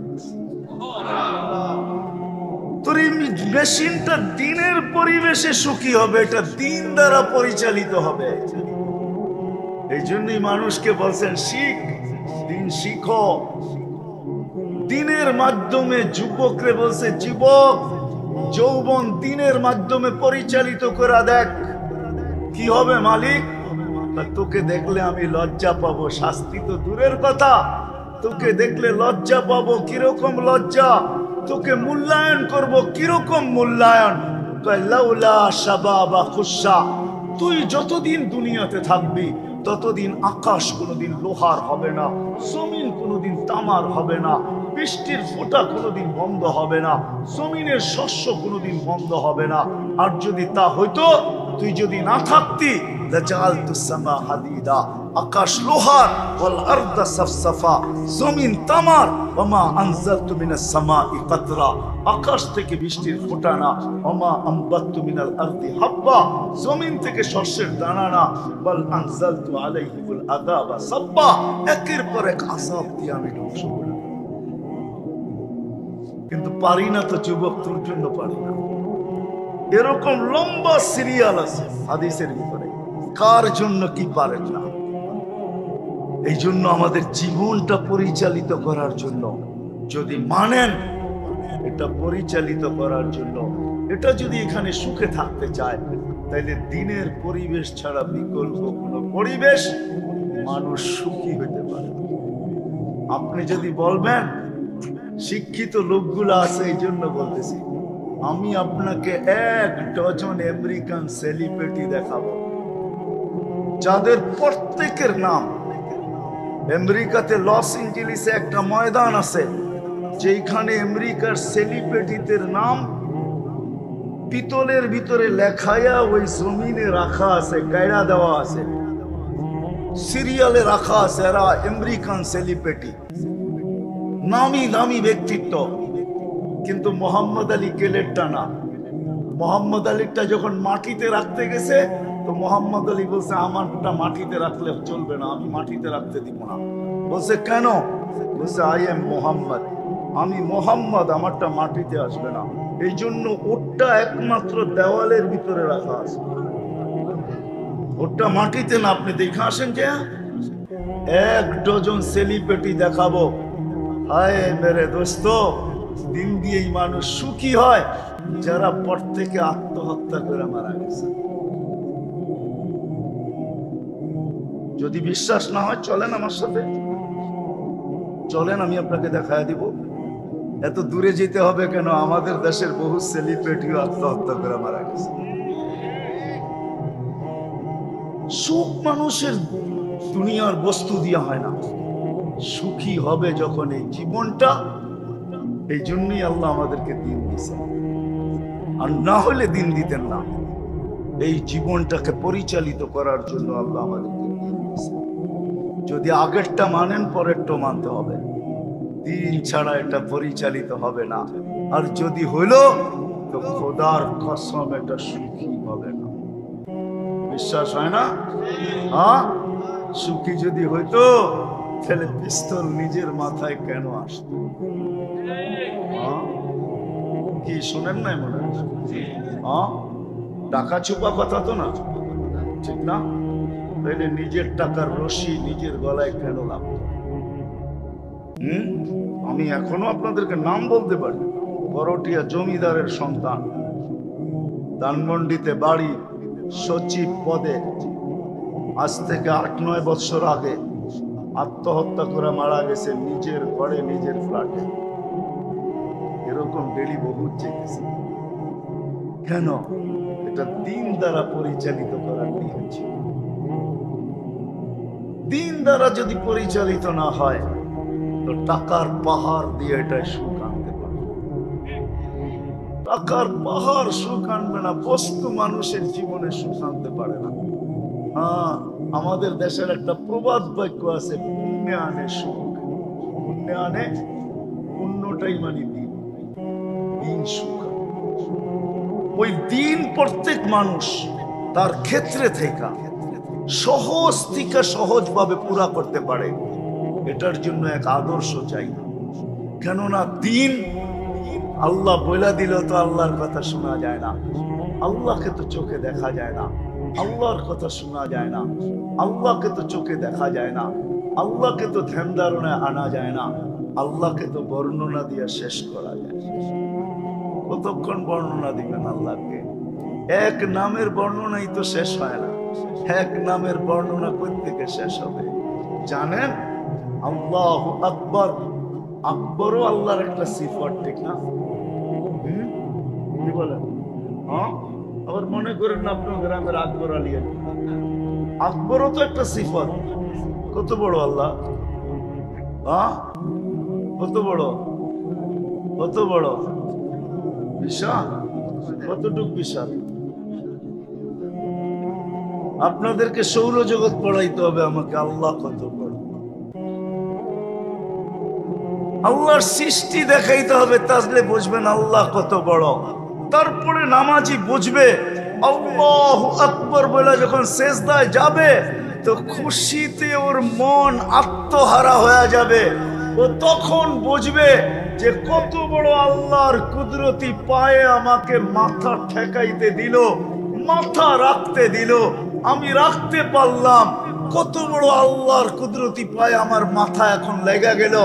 তোর এই মেশিনটা দিনের পরিবেশে সুখী হবে, এটা দিন দ্বারা পরিচালিত হবে। এই জন্যই মানুষকে বলছেন শিখ, দিন শিখো। দিনের মাধ্যমে যুবকরে বলছে, যুবক যৌবন দিনের মাধ্যমে পরিচালিত করে দেখ, কি হবে মালিক? তোকে দেখলে আমি লজ্জা পাবো, শাস্তি তো দূরের কথা, তোকে দেখলে লজ্জা পাবো। কিরকম লজ্জা? তোকে মূল্যায়ন করব, কিরকম মূল্যায়ন? লাউলা শাবাবা খুশা, তুই যতদিন দুনিয়াতে থাকবি ততদিন আকাশ কোনোদিন লোহার হবে না, জমিন কোনোদিন তামার হবে না, বৃষ্টির ফোঁটা কোনোদিন বন্ধ হবে না, জমিনের শস্য কোনোদিন বন্ধ হবে না। আর যদি তা হইতো, তুই যদি না থাকতি, লাজালতুস সামা হাদিদা, আকাশ লোহার, ওয়াল আরদা সাফসাফা, জমিন তামার, ওমা আনজালতু মিনাস সামাই কাতরা, আকাশ থেকে বৃষ্টির ফোঁটা না, ওমা আমবাততু মিনাল আরদি হাব্বা, জমিন থেকে শস্যের দানা না, বাল আনজালতু আলাইহিমুল আযাবা সাব্বা, একের পর এক আযাব দিয়ে আমি ধ্বংস করে। কিন্তু পারি না তো যুবক, তোর জন্য পারি না। এরকম লম্বা সিরিয়াল আছে হাদিসের ভিতরে, কার জন্য কি পারেন না। এই জন্য আমাদের জীবনটা পরিচালিত করার জন্য, যদি মানেন এটা পরিচালিত করার জন্য, এটা যদি এখানে সুখে থাকতে চায়, তাইলে দিনের পরিবেশ ছাড়া বিকল্প কোনো পরিবেশ মানুষ সুখী হতে পারে। আপনি যদি বলবেন শিক্ষিত লোকগুলো আছে এই জন্য বলতেছি, আমি আপনাকে 1 ডজন আমেরিকান সেলিব্রিটি দেখাবো যাদের প্রত্যেকের নাম, আমেরিকাতে লস এঞ্জেলিসে একটা ময়দান আছে যেখানে আমেরিকার সেলিব্রিটিদের নাম পিতলের ভিতরে লেখায়া ওই জমিনে রাখা আছে, গায়রা দেওয়া আছে, সিরিয়ালে রাখা আছে। এরা আমেরিকান সেলিব্রিটি, নামি দামি ব্যক্তিত্ব। কিন্তু মোহাম্মদ আলী কেলেরটা না। মোহাম্মদ আলীরটা যখন মাটিতে রাখতে গেছে, তো মোহাম্মদ আলী বলছে আমারটা মাটিতে রাখলে চলবে না, আমি মাটিতে রাখতে দিব না। বলছে কেন? বলছে আই এম মোহাম্মদ, আমি মোহাম্মদ, আমারটা মাটিতে আসবে না। এই জন্য ওরটা একমাত্র দেওয়ালের ভিতরে রাখা আছে, ওরটা মাটিতে না। আপনি দেখে আসেন যে 1 ডজন সেলিব্রিটি দেখাবো। হায় মেরে দোস্ত, দিন দিয়েই মানুষ সুখী হয় যারা প্রত্যেকে আত্মহত্যা করে মারা গেছে। যদি বিশ্বাস না হয় চলেন আমার সাথে, চলেন আমি আপনাকে দেখায় দিব। এত দূরে যেতে হবে কেন? আমাদের দেশের বহু সেলিব্রিটিও আত্মহত্যা করে মারা গেছে। সুখ মানুষের দুনিয়ার বস্তু দিয়ে হয় না, সুখী হবে যখন এই জীবনটা। এই জন্যই আল্লাহ আমাদেরকে দিন দিয়েছেন, আর না হলে দিন দিতেন না। এই জীবনটাকে পরিচালিত করার জন্য আল্লাহ আমাদেরকে দিন দিয়েছেন। যদি আগেরটা মানেন, পরেরটা মানতে হবে। দিন ছাড়া এটা পরিচালিত হবে না। আর যদি হইল, তো খোদার কসম এটা সুখী হবে না। বিশ্বাস হয় না? হ্যাঁ, সুখী যদি হইতো তাহলে পিস্তল নিজের মাথায় কেন আসতো? কি শোনেন নাই মনে হয়? টাকা ছুপা কথা তো না, ঠিক না? তাহলে নিজের টাকার রশি নিজের গলায় কেন লাগতো? আমি এখনো আপনাদেরকে নাম বলতে পারি। বড়টিয়া জমিদারের সন্তান, ধানমন্ডিতে বাড়ি, সচিব পদে। আজ থেকে 8-9 বছর আগে আত্মহত্যা করে মারা গেছে নিজের ঘরে, নিজের ফ্ল্যাটে। এরকম ডেলি বহু চেয়েছে। কেন? এটা দিন দ্বারা পরিচালিত করার নিয়ম ছিল। দিন দ্বারা যদি পরিচালিত না হয়, তো টাকার পাহাড় দিয়ে এটা সুখ আনতে পারে। টাকার পাহাড় সুখ আনবে না, বস্তু মানুষের জীবনে সুখ আনতে পারে না। হ্যাঁ, আমাদের দেশের একটা প্রবাদ বাক্য আছে, পুণ্যে আনে সুখ। পুণ্যে আনে, পুণ্যটাই মানে দিন, দিন সুখ। ওই দিন প্রত্যেক মানুষ তার ক্ষেত্রে থেকে সহজ থেকে সহজভাবে পুরা করতে পারে, এটার জন্য এক আদর্শ চাই। কেননা দিন আল্লাহ বলে দিল তো আল্লাহর কথা শোনা যায় না, আল্লাহকে তো চোখে দেখা যায় না, আল্লাহর কথা শোনা যায় না, আল্লাহকে তো চোখে দেখা যায় না, আল্লাহকে তো ধ্যান ধারণায় আনা যায় না, আল্লাহকে তো বর্ণনা দিয়ে শেষ করা যায়। কতক্ষণ বর্ণনা দিবেন আল্লাহকে? এক নামের বর্ণনাই তো শেষ হয় না। এক নামের বর্ণনা কোথা থেকে শেষ হবে? জানেন, আল্লাহু আকবার, আকবরও আল্লাহর একটা সিফাত, ঠিক না? কি বলেন? আবার মনে করেন না আপনার গ্রামের আকবর আলী, আকবরও তো একটা সিফাত। কত বড় আল্লাহ! কত বড়, কত বড় বিশাল, কতটুক বিশাল। আপনাদেরকে সৌরজগৎ পড়াইতে হবে আমাকে, আল্লাহ কত বড়। আল্লাহর সৃষ্টি দেখাইতে হবে, তাহলে বুঝবেন আল্লাহ কত বড়। তারপরে নামাজি বুঝবে আল্লাহু আকবার বলে যখন সেজদায় যাবে তো খুশিতে ওর মন আত্মহারা হয়ে যাবে। ও তখন বুঝবে যে কত বড় আল্লাহর কুদরতি পায়ে আমাকে মাথা ঠেকাইতে দিল, মাথা রাখতে দিল, আমি রাখতে পারলাম। কত বড় আল্লাহর কুদরতি পায়ে আমার মাথা এখন লেগে গেল।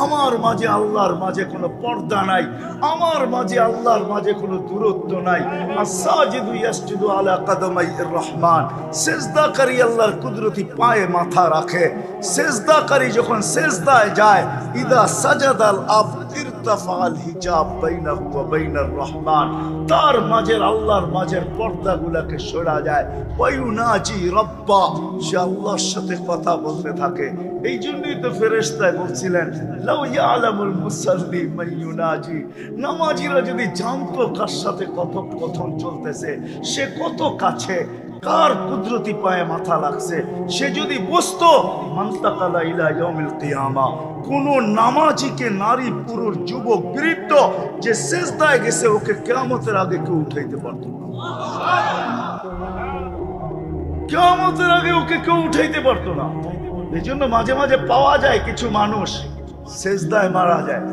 আমার মাঝে আল্লাহর মাঝে কোনো পর্দা নাই, আমার মাঝে আল্লাহর মাঝে কোনো দূরত্ব নাই। আস-সাজিদু ইয়াসজুদু আলা কাদামাইর রহমান, সিজদাকারী আল্লাহর কুদরতি পায়ে মাথা রাখে। সিজদাকারী যখন সিজদায় যায়, ইদা সাজাদাল আবদ ইরতাফাল হিজাব বাইনাহু ওয়া বাইনার রহমান, তার মাঝের আল্লাহর মাঝের পর্দাগুলোকে সরা যায়। ওয়ায়ুনাজি রব্বা, সে আল্লাহর সাথে কথা বলতে থাকে। এই জন্যই তো ফেরেশতায় বলছিলেন লাউ ইয়ালামুল মুসাল্লি মান ইউনাজি, নামাজিরা যদি জানতো কার সাথে কথোপকথন চলতেছে, সে কত কাছে, কার কুদরতি পায়ে মাথা লাগছে, সে যদি বুঝতো মান্তাকালা ইলা ইয়াউমিল কিয়ামা, কোন নামাজিকে নারী পুরুষ যুবক বৃদ্ধ যে সিজদায় গেছে ওকে কিয়ামতের আগে কেউ উঠাইতে পারতো না। কিয়ামতের আগে ওকে কেউ উঠাইতে পারতো না। এই জন্য মাঝে মাঝে পাওয়া যায় কিছু মানুষ সেজদায় মারা যায়।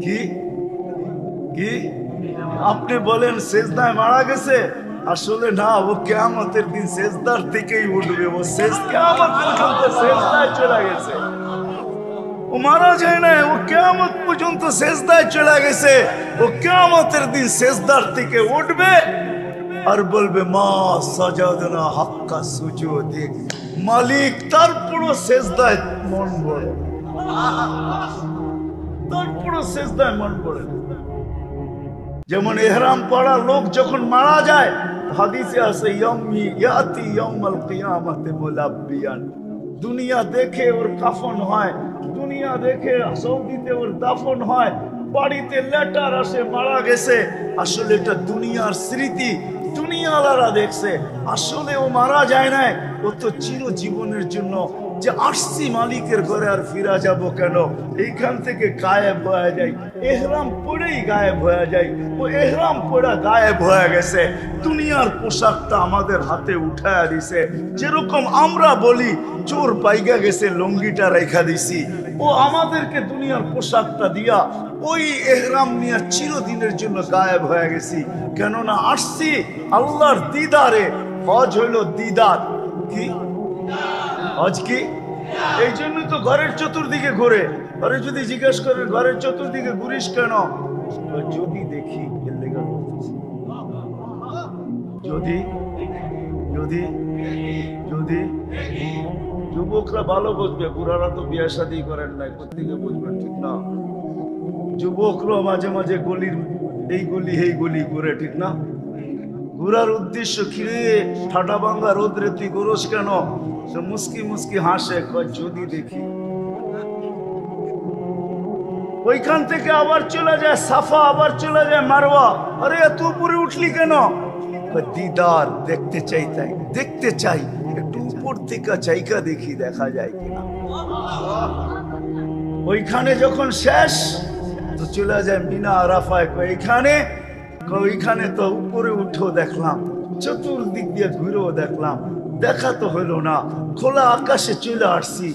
কি কি আপনি বলেন সেজদায় মারা গেছে? আসলে না, ও কিয়ামতের দিন সেজদার থেকেই উঠবে। ও কিয়ামত পর্যন্ত সেজদায় চলে গেছে, ও মারা যায় না, ও কিয়ামত পর্যন্ত সেজদায় চলে গেছে। ও কিয়ামতের দিন সেজদার থেকে উঠবে আর বলবে মা সাজাদনা হাক্কা সুজুদি, মালিক তারপরও সেজদায় মন পড়ে, তারপরও সেজদায় মন পড়ে। যেমন ইহরাম পরা লোক যখন মারা যায়, হাদিসে আছে ইয়ামি ইয়াতি ইয়াউমাল কিয়ামাতি মুলাব্বিয়ান, দুনিয়া দেখে ওর কাফন হয়, দুনিয়া দেখে সৌদিতে ওর দাফন হয়, বাড়িতে লেটার আসে মারা গেছে। আসলে এটা দুনিয়ার স্মৃতি, দুনিয়াওয়ালারা দেখছে, আসলে ও মারা যায় নাই। ও তো চিরজীবনের জন্য যে আসছি মালিকের ঘরে আর ফিরা যাব কেন, এইখান থেকে গায়েব হয়ে যায়। এহরাম পরেই গায়েব হয়ে যায়। ও এহরাম পরা গায়েব হয়ে গেছে, দুনিয়ার পোশাকটা আমাদের হাতে উঠায়া দিছে। যেরকম আমরা বলি চোর পাইগা গেছে লঙ্গিটা রেখা দিছি, ও আমাদেরকে দুনিয়ার পোশাকটা দিয়া ওই এহরাম নিয়ে চিরদিনের জন্য গায়েব হয়ে গেছি। কেননা আসছি আল্লাহর দিদারে। হজ হইল দিদার। কি হজ কি? এই জন্য তো ঘরের চতুর্দিকে ঘুরে। ঘরে যদি জিজ্ঞেস করে ঘরের চতুর্দিকে ঘুরিস কেন, যদি দেখি যদি যদি যদি যুবকরা ভালো বুঝবে, বুড়ারা তো বিয়ে শাদী করেন নাই, কোথেকে বুঝবেন? ঠিক না? যুবকরা মাঝে মাঝে গলির এই গলি এই গলি ঘুরে, ঠিক না? ঘুরার উদ্দেশ্য খিরে ঠাটা ভাঙ্গা রোদ্রে তুই ঘুরোস কেন? সে মুস্কি মুস্কি হাসে, কয় যদি দেখি। ওইখান থেকে আবার চলে যায় সাফা, আবার চলে যায় মারওয়া। আরে এত উপরে উঠলি কেন? দিদার দেখতে চাই, তাই দেখতে চাই, একটু উপর থেকে চাইকা দেখি দেখা যায় কিনা। ওইখানে যখন শেষ তো চলে যায় মিনা আরাফায়। এইখানে ওইখানে তো উপরে উঠেও দেখলাম, চতুর্দিক দিয়ে ঘুরেও দেখলাম, দেখা তো হলো না। খোলা আকাশে চলে আসছি,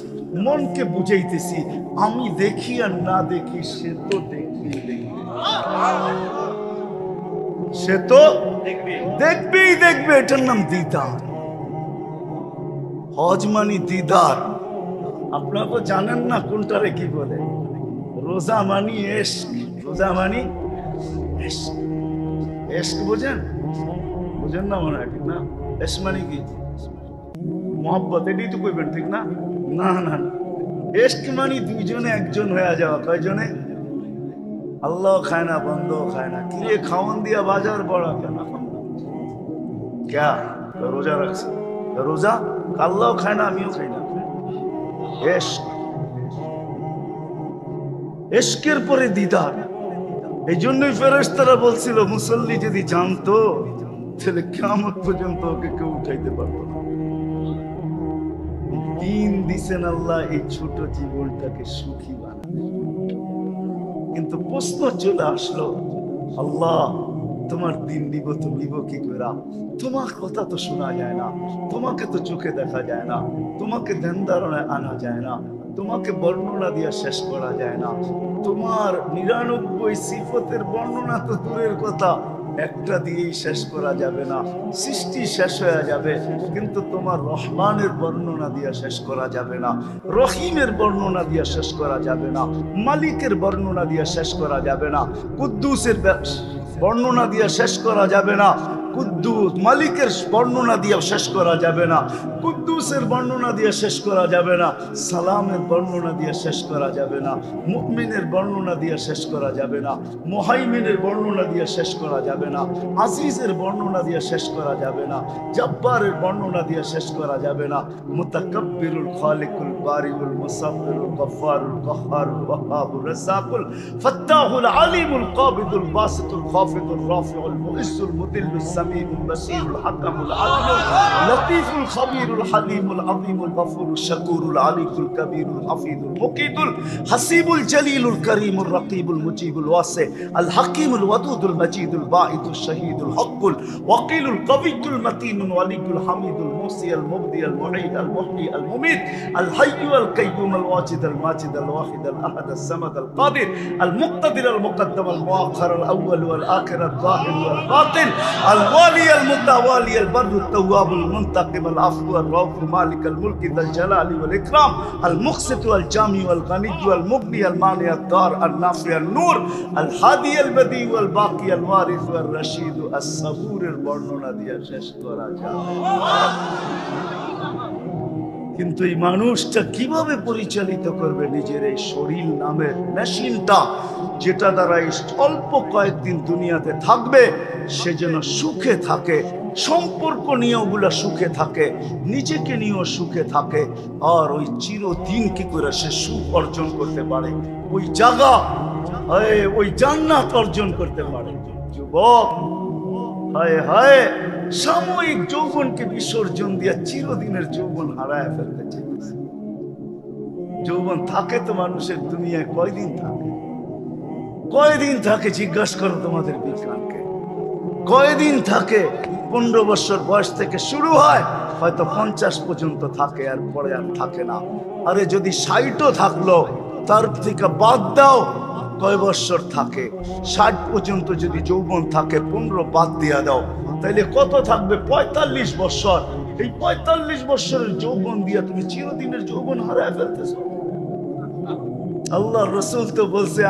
মনকে বুঝাইতেছি আমি দেখি আর না দেখি সে তো দেখবি, সে তো দেখবেই দেখবে। এটার নাম দিদার। হজ মানি দিদার। আপনারা তো জানেন না কোনটারে কি বলে। রোজা মানি এশক, রোজা মানি এশক। এশক বোঝেন? বোঝেন না মনে হয়, ঠিক না? এশক মানে কি? মোহাব্বত, এটাই তো কইবেন, ঠিক না? না না, এশক মানে দুইজনে একজন হয়ে যাওয়া। কয়জনে? আল্লাহ খায় না, বন্ধও খায় না। কিরে খাওয়ান দিয়া বাজার বড়া কেন? ক্যা রোজা রাখছে? রোজা আল্লাহ খায় না, আমিও খাই না। এশক ইশকের পরে দিদার। এই জন্যই ফেরেশতারা বলছিল মুসল্লি যদি জানতো তাহলে কিয়ামত পর্যন্ত ওকে কেউ উঠাইতে পারতো না। দিন দিছেন আল্লাহ এই ছোট জীবনটাকে সুখী বানাবে। কিন্তু প্রশ্ন চলে আসলো, আল্লাহ তোমার দিন নিব তো নিব কি করে? তোমার কথা তো শোনা যায় না, তোমাকে তো চোখে দেখা যায় না, তোমাকে ধ্যান ধারণায় আনা যায় না, তোমাকে বর্ণনা দিয়ে শেষ করা যায় না, তোমার 99 সিফতের বর্ণনা তো দূরের কথা, একটা দিয়েই শেষ করা যাবে না, সৃষ্টি শেষ হয়ে যাবে, কিন্তু তোমার রহমানের বর্ণনা দিয়ে শেষ করা যাবে না, রহিমের বর্ণনা দিয়ে শেষ করা যাবে না, মালিকের বর্ণনা দিয়ে শেষ করা যাবে না, কুদ্দুসের বর্ণনা দিয়ে শেষ করা যাবে না, কুদ্দুস মালিকের বর্ণনা দিয়ে শেষ করা যাবে না, কুদ্দুসের বর্ণনা দিয়ে শেষ করা যাবে না, সালামের বর্ণনা দিয়ে শেষ করা যাবে না, মুমিনের বর্ণনা দিয়ে শেষ করা যাবে না, মুহাইমিনের বর্ণনা দিয়ে শেষ করা যাবে না, আজিজের বর্ণনা দিয়ে শেষ করা যাবে না, জব্বারের বর্ণনা দিয়ে শেষ করা যাবে না, মুতাকাব্বিরুল খালিকুল বারিউল মুসাব্বিরুল গফফারুল কাহ্হারুল ওয়াহ্হাবুর রাজ্জাকুল ফাত্তাহুল আলিমুল কাবিদুল বাসিতুল খাফিদুর রাফিউল মুইজ্জুল মুদিল্লুস সামিউল বাসীরুল হাকামুল আদলুল লতীফুল খাবীরুল হালিমুল আযীমুল গফুরুশ শাকুরুল আলিকুল কবীরুল হাফিজুল মুকিতুল হাসিবুল জলিলুল করিমুর রকিবুল মুজিবুল ওয়াসি আল হাকিমুল ওয়াদুদুল মজিদুল বাঈদুল শহীদুল হকুল ওয়াকিলুল কবিয়ুল মতিনুল ওয়ালিকুল হামিদুল মুসি আল মুবদি আল মুঈদ আল মুহয়ি আল মুমিত আল হাইয়্যু আল কাইয়্যুম আল ওয়াজিদ আল মাজিদ আল ওয়াহিদ আল আহাদ আল সামাদ আল কাদির আল মুক্তাদির আল মুকদ্দম আল মুআখখার আল আউয়াল ওয়াল আখির আল যাহির ওয়াল বাতিন আল ওয়ালি আল মুতাওয়ালি আল বরর আল তাওয়াব আল মুনতাকিম আল আফু আল রাউফ মালিক আল মুলক আল জালালি ওয়াল ইকরাম আল মুকসিত আল জামি আল গনি আল মুগনি আল মানি আল দার আল নাফি আল নূর আল হাদি আল বদি আল বাকি আল ওয়ারিস আল রশিদ আস সাবুরের বর্ণনা দিয়ে শেষ করা যায়। কিন্তু এই মানুষটা কিভাবে পরিচালিত করবে নিজের এই শরীর নামের মেশিনটা, যেটা দ্বারা অল্প কয়েকদিন দুনিয়াতে থাকবে, সে যেন সুখে থাকে, সম্পর্ক নিয়েও গুলা সুখে থাকে, নিজেকে নিয়েও সুখে থাকে, আর ওই চিরদিন কি করে সে সুখ অর্জন করতে পারে, ওই জায়গা ওই জান্নাত অর্জন করতে পারে। যুবক, হায় হায়, সাময়িক যৌবনকে বিসর্জন দিয়া চিরদিনের যৌবন হারায় ফেলতে চাইছে। যৌবন থাকে তো মানুষের দুনিয়ায় কয়দিন থাকে? কয়দিন থাকে জিজ্ঞাসা করো তোমাদের বিজ্ঞানকে, কয়দিন থাকে? 15 বছর বয়স থেকে শুরু হয়, হয়তো 50 পর্যন্ত থাকে, আর পরে আর থাকে না। আরে যদি 60ও থাকলো, তার থেকে বাদ দাও কয় বছর থাকে? 60 পর্যন্ত যদি যৌবন থাকে, 15 বাদ দিয়া দাও, তাইলে কত থাকবে? 45 বছর। এই 45 বছরের যৌবন দিয়া তুমি চিরদিনের যৌবন হারায় ফেলতেছ। আল্লাহ রাসূল তো বলছে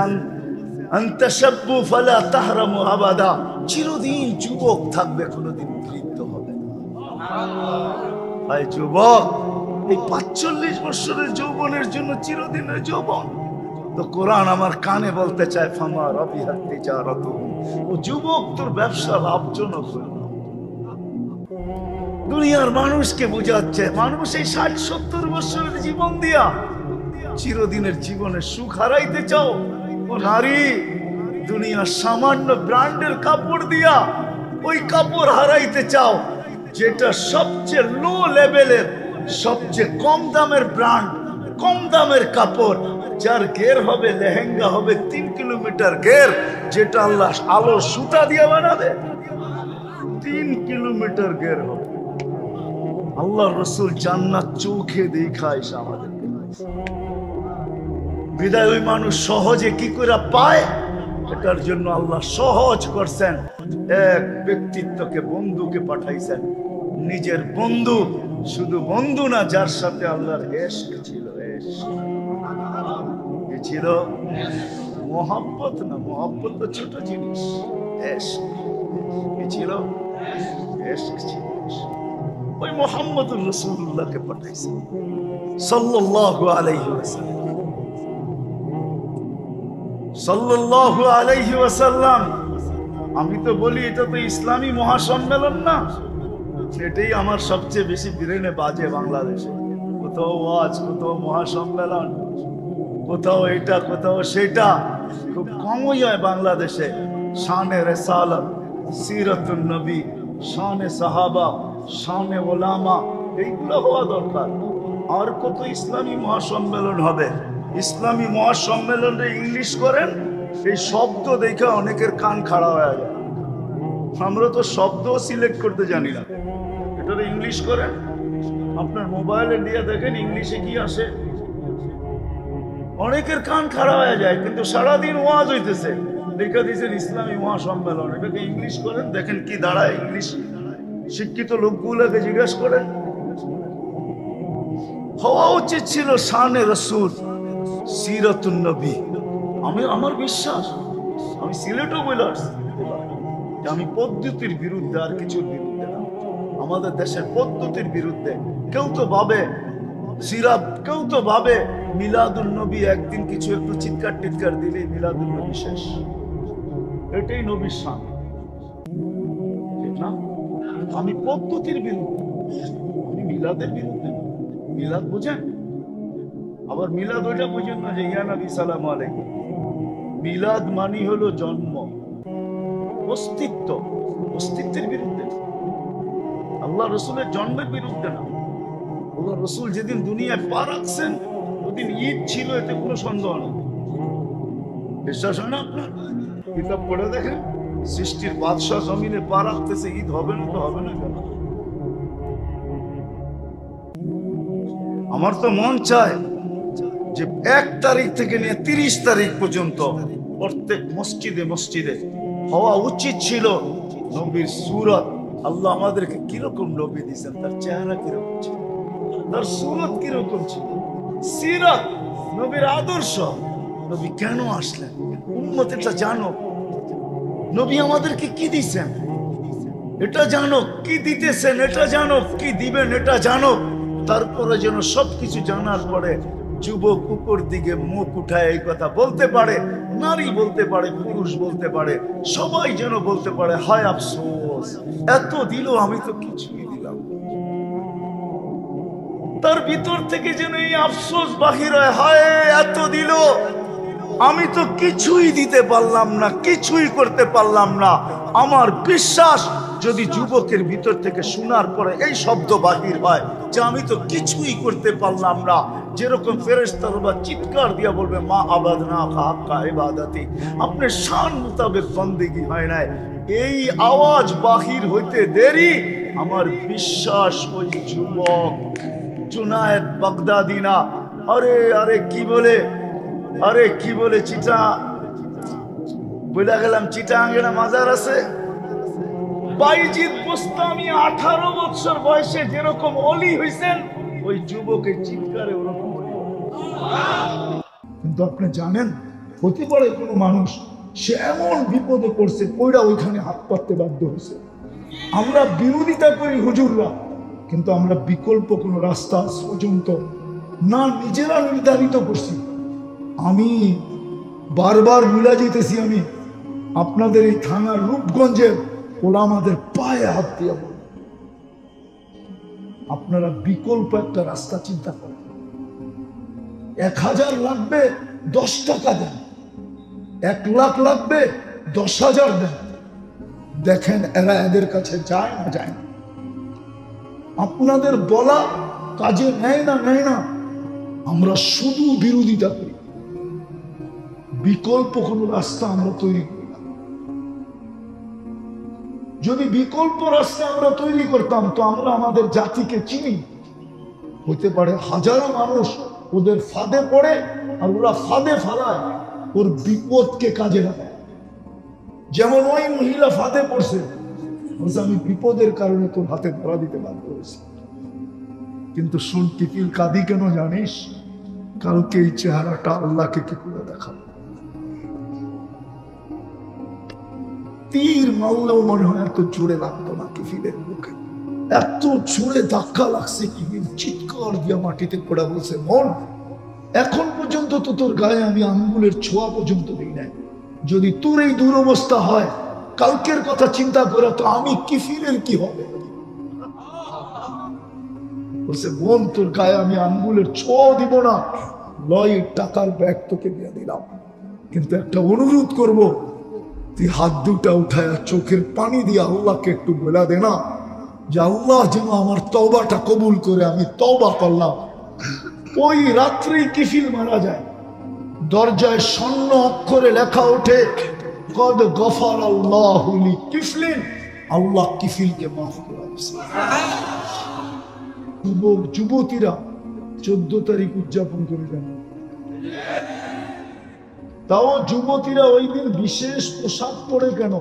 আনতা শাব্বু ফালা তাহরামু আবাদা, চিরদিন যুবক থাকবে, কোনোদিন বৃদ্ধ হবে না। ভাই যুবক, এই 45 বছরের যৌবনের জন্য চিরদিনের যৌবন তো কোরআন আমার কানে বলতে চায়, ফামা রাবিহাত তিজারাতুহুম, ও যুবক তোর ব্যবসা লাভজনক হলো। দুনিয়ার মানুষকে বুঝাচ্ছে, মানুষ এই 60-70 বছরের জীবন দিয়া চিরদিনের জীবনে সুখ হারাইতে চাও? ও নারী, দুনিয়ার সামান্য ব্র্যান্ডের কাপড় দিয়া ওই কাপড় হারাইতে চাও, যেটা সবচেয়ে লো লেভেলের, সবচেয়ে কম দামের ব্র্যান্ড, কম দামের কাপড়, যার ঘের হবে, লেহেঙ্গা হবে 3 কিলোমিটার ঘের, যেটা আল্লাহ আলো সুতা দিয়ে বানাবে, 3 কিলোমিটার ঘের হবে। আল্লাহ রসুল জান্নাত চোখে দেখাইছে আমাদেরকে। বিদায় ওই মানুষ সহজে কি করে পায়, এটার জন্য আল্লাহ সহজ করছেন। এক ব্যক্তিত্বকে, বন্ধুকে পাঠাইছেন, নিজের বন্ধু, শুধু বন্ধু না, যার সাথে আল্লাহর ইশক ছিল। কি ছিল? মোহাব্বত না, মোহাব্বত তো ছোট জিনিস, ইশক। কি ছিল? ইশক ছিল। ওই মুহাম্মদুর রাসূলুল্লাহকে পাঠাইছেন সাল্লাল্লাহু আলাইহি ওয়াসাল্লাম। সাল্লাল্লাহু আলাইহি ওয়াসাল্লাম, আমি তো বলি এটা তো ইসলামী মহাসম্মেলন না, সেটাই আমার সবচেয়ে বেশি ব্রেনে বাজে বাংলাদেশে। কোথাও ওয়াজ, কোথাও মহাসম্মেলন, কোথাও এটা কোথাও সেটা, খুব কমই হয় বাংলাদেশে। শানে রেসালাত, সিরাতুন নবী, শানে সাহাবা, শানে ওলামা, এইগুলো হওয়া দরকার। আর কত ইসলামী মহাসম্মেলন হবে। ইসলামী মহাসম্মেলনে ইংলিশ করেন, এই শব্দ দেখে অনেকের কান খাড়া হয়ে যায়। আমরা তো শব্দ সিলেক্ট করতে জানি না, এটা ইংলিশ করেন। আপনার মোবাইলে দিয়ে দেখেন ইংলিশে কি আসে, অনেকের কান খাড়া হয়ে যায়। কিন্তু সারাদিন ওয়াজ হইতেছে, লিখে দিয়েছেন ইসলামী মহাসম্মেলন, এটাকে ইংলিশ করেন, দেখেন কি দাঁড়ায়। ইংলিশ শিক্ষিত লোকগুলোকে জিজ্ঞেস করেন। হওয়া উচিত ছিল শানে রসুল, সিরাতুন নবী। আমার বিশ্বাস, আমি সিলেটও বলে আসছি, আমি পদ্ধতির বিরুদ্ধে, আর কিছুর বিরুদ্ধে না। আমাদের দেশের পদ্ধতির বিরুদ্ধে। কেউ তো ভাবে সিরাত, কেউ তো ভাবে মিলাদুন নবী, একদিন কিছু একটু চিৎকার টিৎকার দিলেই মিলাদুন নবী শেষ, এটাই নবীর শান, ঠিক না? আমি পদ্ধতির বিরুদ্ধে, আমি মিলাদের বিরুদ্ধে। মিলাদ বুঝেন? আবার মিলাদ ওইটা বুঝেন না যে ইয়া নবী সালাম আলাইকুম। মিলাদ মানি হলো জন্ম, অস্তিত্ব, অস্তিত্বের বিরুদ্ধে। আল্লাহ রসুলের জন্মের বিরুদ্ধে না। আল্লাহ রসুল যেদিন দুনিয়ায় পা রাখছেন ওদিন ঈদ ছিল, এতে কোনো সন্দেহ নেই। বিশ্বাস হয় না আপনার? কিতাব পড়ে দেখেন, সৃষ্টির বাদশাহ জমিনে পা রাখতেছে, ঈদ হবে না তো হবে না কেন? আমার তো মন চায় যে 1 তারিখ থেকে নিয়ে 30 তারিখ পর্যন্ত প্রত্যেক মসজিদে মসজিদে হওয়া উচিত ছিল নবীর সুরত। আল্লাহ আমাদেরকে কিরকম নবী দিয়েছেন, তার চেহারা কিরকম ছিল, তার সুরত কিরকম ছিল, সিরাত, নবীর আদর্শ, নবী কেন আসলেন, উম্মত এটা জানো। নবী আমাদেরকে কি দিয়েছেন এটা জানো, কি দিতেছেন এটা জানো, কি দিবেন এটা জানো। তারপরে যেন সবকিছু জানার পরে যুবক উপর দিকে মুখ উঠায় এই কথা বলতে পারে, নারী বলতে পারে, পুরুষ বলতে পারে, সবাই যেন বলতে পারে হায় আফসোস, এত দিল আমি তো কিছুই দিলাম। তার ভিতর থেকে যেন এই আফসোস বাহির হয়, হায় এত দিল আমি তো কিছুই দিতে পারলাম না, কিছুই করতে পারলাম না। আমার বিশ্বাস যদি যুবকের ভিতর থেকে শোনার পরে এই শব্দ বাহির হয় যে আমি তো কিছুই করতে পারলাম না, যেরকম ফেরেশতারা চিৎকার দিয়া বলবে মা আবাদনা হাক্কা ইবাদতি, আপনার শান মোতাবেক বন্দেগী হয় নাই, এই আওয়াজ বাহির হইতে দেরি, আমার বিশ্বাস ওই যুবক জুনায়েদ বাগদাদি না, আরে কি বলে চিটা বলে গেলাম, চিটাগাঙ্গে না মাজার আছে, বাইজিদ বুস্তামি 18 বছর বয়সে যেরকম অলি হইছেন, ওই যুবকের চিৎকারে ওরকম অলি। কিন্তু আপনি জানেন, হতে পারে কোনো মানুষ সে এমন বিপদে পড়ছে, পয়রা ওইখানে হাত পাততে বাধ্য হয়েছে। আমরা বিরোধিতা করি হুজুররা, কিন্তু আমরা বিকল্প কোনো রাস্তা পর্যন্ত না নিজেরা নির্ধারিত করছি। আমি বারবার মিলা যেতেছি, আমি আপনাদের এই থানার রূপগঞ্জের, ওরা আমাদের পায়ে হাত দিয়ে বলে আপনারা বিকল্প একটা রাস্তা চিন্তা করেন। 1000 লাগবে 10 টাকা দেন, 1 লাখ লাগবে 10,000 দেন, দেখেন এরা এদের কাছে যায় না যায় না। আপনাদের বলা কাজে নেয় না, আমরা শুধু বিরোধিতা করি, বিকল্প কোনো রাস্তা আমরা তৈরি করি না। যদি বিকল্প রাস্তা আমরা তৈরি করতাম তো আমরা আমাদের জাতিকে চিনি। হতে পারে হাজারো মানুষ ওদের ফাঁদে পড়ে, আর ওরা ফাঁদে ফালায় ওর বিপদকে কাজে লাগায়। যেমন ওই মহিলা ফাঁদে পড়ছে, আমি বিপদের কারণে তোর হাতে ধরা দিতে বাধ্য হয়েছি, কিন্তু শুন তিতিল কাঁদি কেন জানিস? কালকে এই চেহারাটা আল্লাহকে কি করে দেখাবো? তীর মারলেও মনে হয় এত জোরে লাগতো না কিফিলের মুখে, এত জোরে ধাক্কা লাগছে কি চিৎকার দিয়া মাটিতে পড়া বলছে, মন এখন পর্যন্ত তো তোর গায়ে আমি আঙ্গুলের ছোঁয়া পর্যন্ত দিই নাই, যদি তোর এই দুরবস্থা হয় কালকের কথা চিন্তা করে তো আমি কিফিলের কি হবে? বলছে বোন তোর গায়ে আমি আঙ্গুলের ছোঁয়াও দিব না, লয় টাকার ব্যাগ তোকে দিয়ে দিলাম, কিন্তু একটা অনুরোধ করব, তুই হাত দুটা উঠায় চোখের পানি দিয়ে আল্লাহকে একটু বলে দে না যে আল্লাহ যেন আমার তওবাটা কবুল করে, আমি তওবা করলাম। ওই রাত্রি কিফিল মারা যায়, দরজায় স্বর্ণ অক্ষরে লেখা ওঠে কদ গফার আল্লাহু লি কিফলিন, আল্লাহ কিফিলকে মাফ করে দিয়েছে। যুবক যুবতীরা 14 তারিখ উদযাপন করে কেন? তাও যুবতীরা ওই দিন বিশেষ পোশাক পরে কেন?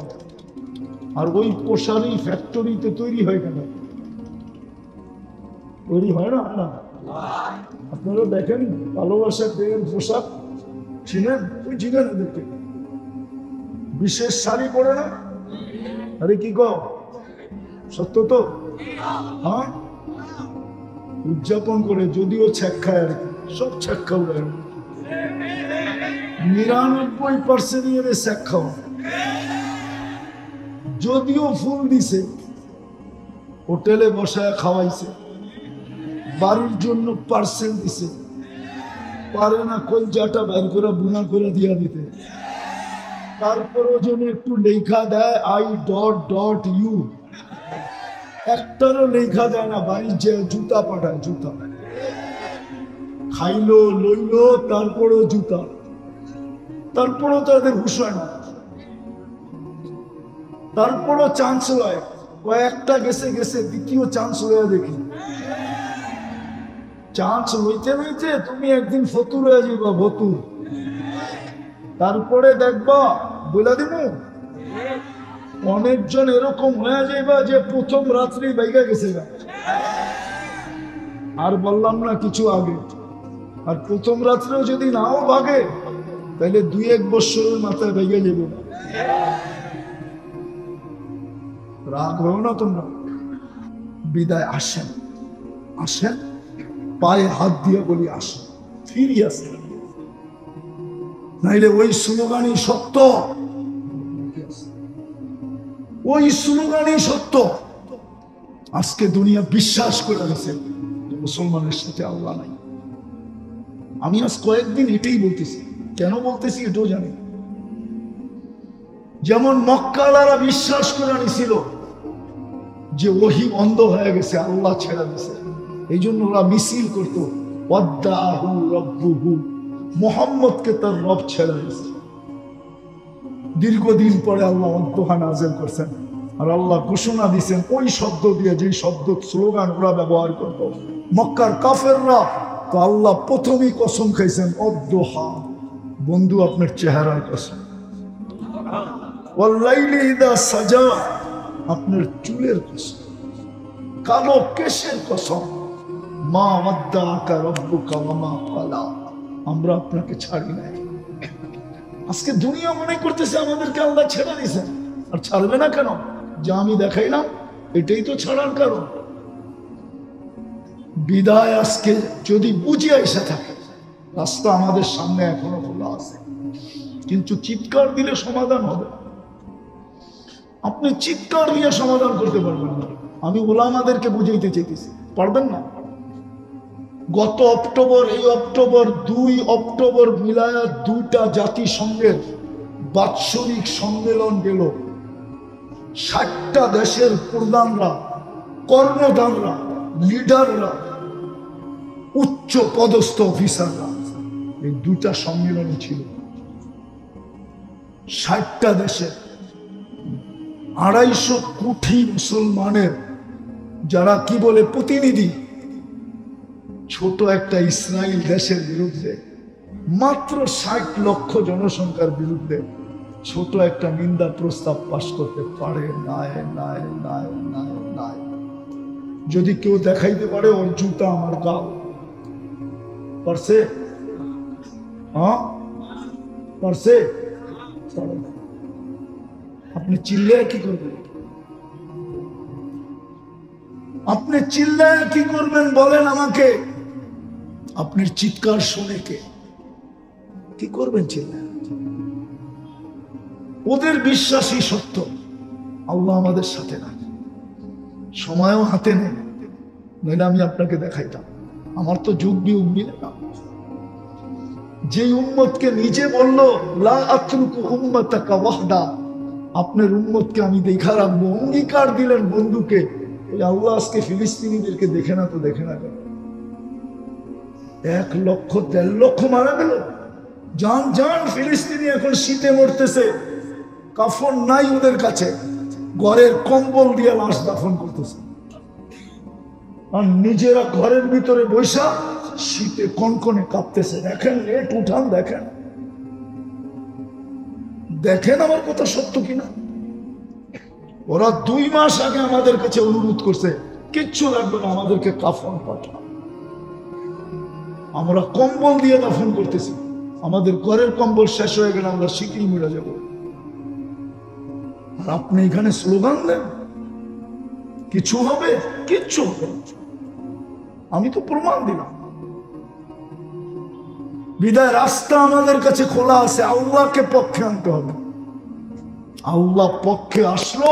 আর ওই পোশাকই ফ্যাক্টরিতে তৈরি হয় কেন? তৈরি হয় না? আপনারা দেখেন ভালোবাসার দেহের পোশাক ছিলেন, ওই ছিলেন ওদেরকে বিশেষ শাড়ি পরে না? আরে কি কও, সত্য তো? হ্যাঁ, উদযাপন করে, যদিও ছ্যাক খায় আর কি, সব ছ্যাক খাওয়া 99% ছ্যাক খাওয়া। যদিও ফুল দিছে, হোটেলে বসায় খাওয়াইছে, বাড়ির জন্য পার্সেল দিছে, পারে না কলজাটা বের করে বুনা করে দিয়া দিতে, তারপরও যেন একটু লেখা দেয় আই ডট ডট ইউ, একটারও লেখা দেয় না, বাড়ির যে জুতা পাঠায়, জুতা খাইলো লইলো তারপরও জুতা, তারপরও তাদের হুশ হয় না, তারপরও চান্স হয়, কয়েকটা গেছে গেছে দ্বিতীয় চান্স হয়ে দেখি, চান্স লইতে লইতে তুমি একদিন ফতুর হয়ে যাবা, ফতুর। তারপরে দেখবা বলে দিব অনেকজন এরকম হয়ে যাইবা যে প্রথম রাত্রি বাইকা গেছে গা, আর বললাম না কিছু আগে। আর প্রথম রাত্রেও যদি নাও ভাগে তাহলে 2-1 বছরের মাথায় বাইকা যাবে না। রাগ হও না তোমরা, বিদায় আসেন, আসেন, পায়ে হাত দিয়ে বলি আসেন, ফিরি আসেন, নাইলে ওই স্লোগানই সত্য, ওই স্লোগানই সত্য। আজকে দুনিয়া বিশ্বাস করে গেছে মুসলমানের সাথে আল্লাহ নাই। আমি আজ কয়েকদিন এটাই বলতেছি, কেন বলতেছি এটাও জানি। যেমন মক্কালারা বিশ্বাস করে নিছিল যে ওহী বন্ধ হয়ে গেছে, আল্লাহ ছেড়ে দিয়েছে, এই জন্য ওরা মিছিল করতো ওয়াদ্দাহু রব্বুহু, মুহাম্মদকে তার রব ছেড়ে দিয়েছে। দীর্ঘদিন পরে আল্লাহ অন্তহা নাযিল করছেন, আর আল্লাহ ঘোষণা দিয়েছেন ওই শব্দ দিয়ে, যে শব্দ স্লোগান ওরা ব্যবহার করতো মক্কার কাফেররা, তো আল্লাহ প্রথমেই কসম খাইছেন অদ্দোহা, বন্ধু আপনার চেহারার কসম, ওয়াল্লাইলি ইযা সাজা, আপনার চুলের কসম, কালো কেশের কসম, মা ওয়াদ্দাআকা রাব্বুকা ওয়া মা ক্বালা, আমরা আপনাকে ছাড়ি নাই। আজকে দুনিয়া মনে করতেছে আমাদেরকে আল্লাহ ছেড়ে দিয়েছেন, আর ছাড়বে না কেন? যা আমি দেখাইলাম এটাই তো ছাড়ার কারণ। বিদায় আজকে যদি বুঝে এসে থাকে, রাস্তা আমাদের সামনে এখনো খোলা আছে, কিন্তু চিৎকার দিলে সমাধান হবে। আপনি চিৎকার দিয়ে সমাধান করতে পারবেন না। আমি ওলামাদেরকে বুঝাইতে চাইতেছি, পারবেন না। গত অক্টোবর, এই অক্টোবর 2 অক্টোবর মিলায়া 2টা জাতিসংঘের বাৎসরিক সম্মেলন গেল। 60টা দেশের প্রধানরা, কর্মদানরা, লিডাররা, উচ্চ পদস্থ অফিসাররা, এই 2টা সম্মেলন ছিল। 60টা দেশের 250 কোটি মুসলমানের যারা কি বলে প্রতিনিধি, ছোট একটা ইসরায়েল দেশের বিরুদ্ধে, মাত্র 60 লক্ষ জনসংখ্যার বিরুদ্ধে ছোট একটা নিন্দা প্রস্তাব পাশ করতে পারে না। যদি কেউ দেখাইতে পারে ওর জুতা আমার গাও, পারছে? হ্যাঁ পারছে? আপনি চিল্লায় কি করবেন? আপনি চিল্লায় কি করবেন বলেন আমাকে? আপনার চিৎকার শুনে কে কি করবেন? চিল্লায়। ওদের বিশ্বাসই সত্য, আল্লাহ আমাদের সাথে না, সময়ও হাতে নেই, নইলে আমি আপনাকে দেখাইতাম। আমার তো যুগ বিয়োগ মিলে না। যে উম্মতকে নিজে বলল লা আতরুকু উম্মাতাকা ওয়াহদা, আপনার উম্মতকে আমি দেখা রাখবো, অঙ্গীকার দিলেন বন্ধুকে। ওই আল্লাহ আজকে ফিলিস্তিনিদেরকে দেখে না তো দেখে না কেন? 1 লক্ষ 1.5 লক্ষ মারা গেল। জান জান ফিলিস্তিনি এখন শীতে মরতেছে, কাফন নাই ওদের কাছে, ঘরের কম্বল দিয়ে লাশ দাফন করতেছে, আর নিজেরা ঘরের ভিতরে বৈশা শীতে কনকনে কাঁপতেছে। দেখেন নেট উঠান, দেখেন দেখেন আমার কথা সত্য কিনা। ওরা 2 মাস আগে আমাদের কাছে অনুরোধ করছে, কিচ্ছু লাগবে না, আমাদেরকে কাফন পাঠা, আমরা কম্বল দিয়ে দাফন করতেছি। আমাদের ঘরের কম্বল শেষ হয়ে গেলে আমরা শীতই মরে যাব। আর আপনি এখানে স্লোগান দেন কিছু হবে, কিচ্ছু হবে না। আমি তো প্রমাণ দিলাম। বিদায় রাস্তা আমাদের কাছে খোলা আছে, আল্লাহকে পক্ষে আনতে হবে। আল্লাহ পক্ষে আসলো,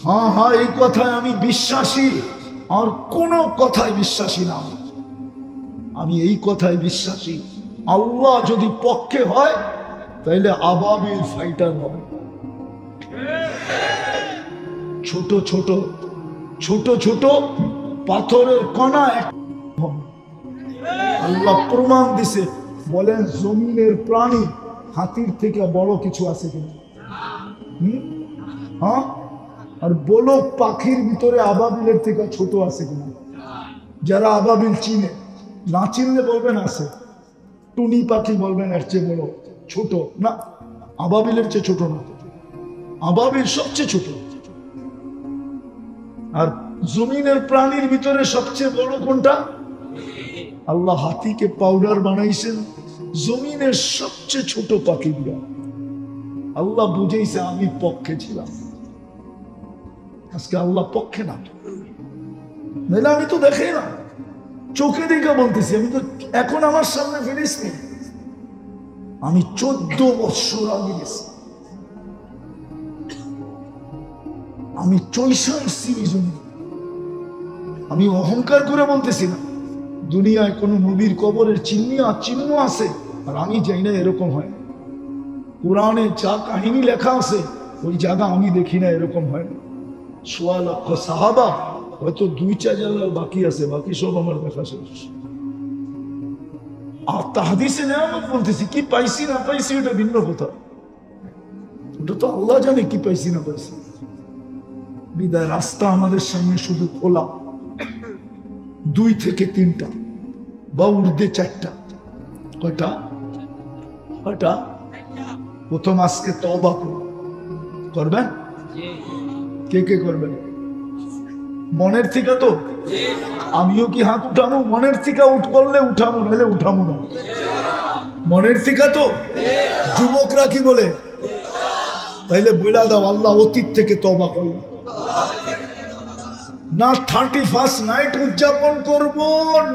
হ্যাঁ হ্যাঁ এই কথায় আমি বিশ্বাসী, আর কোন কথায় বিশ্বাসী না। আমি এই কথায় বিশ্বাসী, আল্লাহ যদি পক্ষে হয় তাইলে আবাবিল ফাইটার হবে। ছোট ছোট ছোট ছোট পাথরের কণা আল্লাহ প্রমাণ দিছে। বলেন জমিনের প্রাণী হাতির থেকে বড় কিছু আছে কিনা? হ্যাঁ, আর বলক পাখির ভিতরে আবাবিলের থেকে ছোট আছে কিনা? যারা আবাবিল চিনে, না চিনলে বলবেন আছে। টুনি পাখি বলবেন এর চেয়ে বড়, ছোট না, আবাবিলের চেয়ে ছোট না, আবাবিল সবচেয়ে ছোট। আর জমিনের প্রাণীর ভিতরে সবচেয়ে বড় কোনটা? আল্লাহ হাতিকে পাউডার বানাইছেন জমিনের সবচেয়ে ছোট পাখি দিয়া। আল্লাহ বুঝেইছে আমি পক্ষে ছিলাম। আজকে আল্লাহ পক্ষে না, নাহলে আমি তো দেখে না, চোখে দেখে বলতেছি। আমি তো এখন আমার সামনে ফিলিস্তিন, আমি 14 বছর আগে গেছি, আমি চৈশাসী জমি। আমি অহংকার করে বলতেছি না, দুনিয়ায় কোন নবীর কবরের চিহ্ন আছে আর আমি যাই না, এরকম হয়। কোরআনে যা কাহিনী লেখা আছে ওই জায়গা আমি দেখি না, এরকম হয় না। 1.25 লক্ষ সাহাবা, হয়তো 2-4 জায়গায় বাকি আছে, বাকি সব আমার দেখা শেষ। আর তাহাদিসে নেয়ামত বলতেছি, কি পাইছি না পাইছি ওটা ভিন্ন কথা, ওটা তো আল্লাহ জানে কি পাইছি না পাইছি। বিদায় রাস্তা আমাদের সামনে শুধু খোলা, 2 থেকে 3টা বা ঊর্ধ্বে 4টা। কয়টা? কয়টা? প্রথম আজকে তওবা করবেন। কে কে করবেন? মনের থেকে তো? আমিও কি হাত উঠামো? মনের থেকে করলে উঠামো, নাহলে উঠামো না। মনের থেকে তো? যুবকরা কি বলে? তাইলে বইলা দাও, আল্লাহ অতীত থেকে তওবা করব না, 31st নাইট উদযাপন করব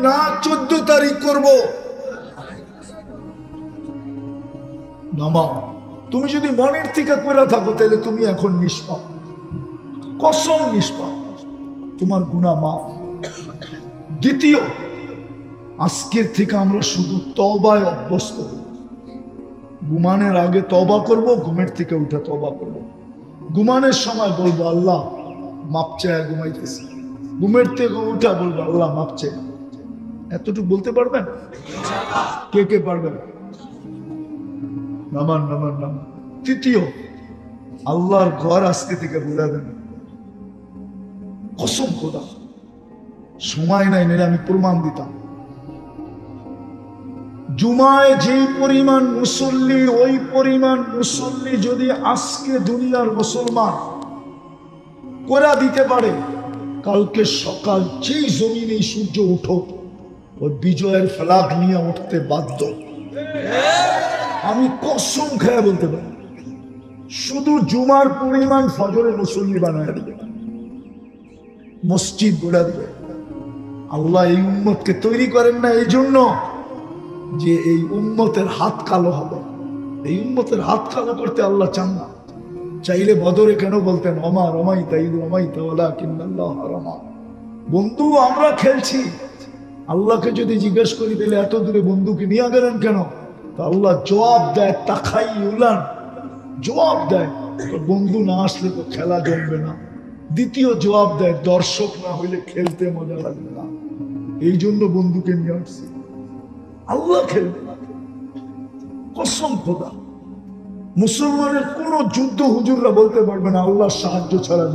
না, 14 তারিখ করব। নামা, তুমি যদি মনের থেকে করে থাকো তাহলে তুমি এখন নিষ্পাপ, কসম নিষ্পাপ, তোমার গুনাহ মাফ। দ্বিতীয়, আজকের থেকে আমরা শুধু তওবায় অভ্যস্ত। ঘুমানোর আগে তওবা করব, ঘুমের থেকে উঠে তওবা করব। ঘুমানোর সময় বলবো আল্লাহ মাপ চায় ঘুমাইতেছি, ঘুমের থেকে উঠা বলবো আল্লাহ মাপ চায়। এতটুকু বলতে পারবেন? কে কে পারবেন? নামান নামান নামান। তৃতীয়, আল্লাহর ঘর আজকে থেকে ঘুরা দেন, কসম খোদা, সময় নাই মেরে আমি প্রমাণ দিতাম। জুমায় যেই পরিমাণ মুসল্লি, ওই পরিমাণ মুসল্লি যদি আজকে দুনিয়ার মুসলমান করে দিতে পারে, কালকে সকাল যেই জমিনে সূর্য উঠো, ওই বিজয়ের ফ্ল্যাগ নিয়ে উঠতে বাধ্য। আমি কসম খেয়ে বলতে পারি, শুধু জুমার পরিমাণ ফজরে মুসল্লি বানায় দিবে, মসজিদ গড়া দিবে। আল্লাহ এই উম্মতকে তৈরি করেন না এই জন্য যে এই উম্মতের হাত কালো হবে। এই উম্মতের হাত কালো করতে আল্লাহ চান না। চাইলে বদরে কেন বলতেন ওমা রমাইতা ইদ রমাইতা ওয়ালাকিন্নাল্লাহ রামা। বন্ধু আমরা খেলছি, আল্লাহকে যদি জিজ্ঞেস করি তাহলে এত দূরে বন্ধুকে নিয়ে গেলেন কেন, তো আল্লাহ জবাব দেয় তাকাই উলান, জবাব দেয় তো বন্ধু না আসলে তো খেলা জমবে না। দ্বিতীয় জবাব দেয় দর্শক না হইলে খেলতে মজা লাগবে না, এই জন্য বন্ধুকে নিয়ে আসছে। আল্লাহ খেলবে না, কসম খোদা। মুসলমানের কোন যুদ্ধ হুজুররা বলতে পারবে না আল্লাহর সাহায্য ছাড়া।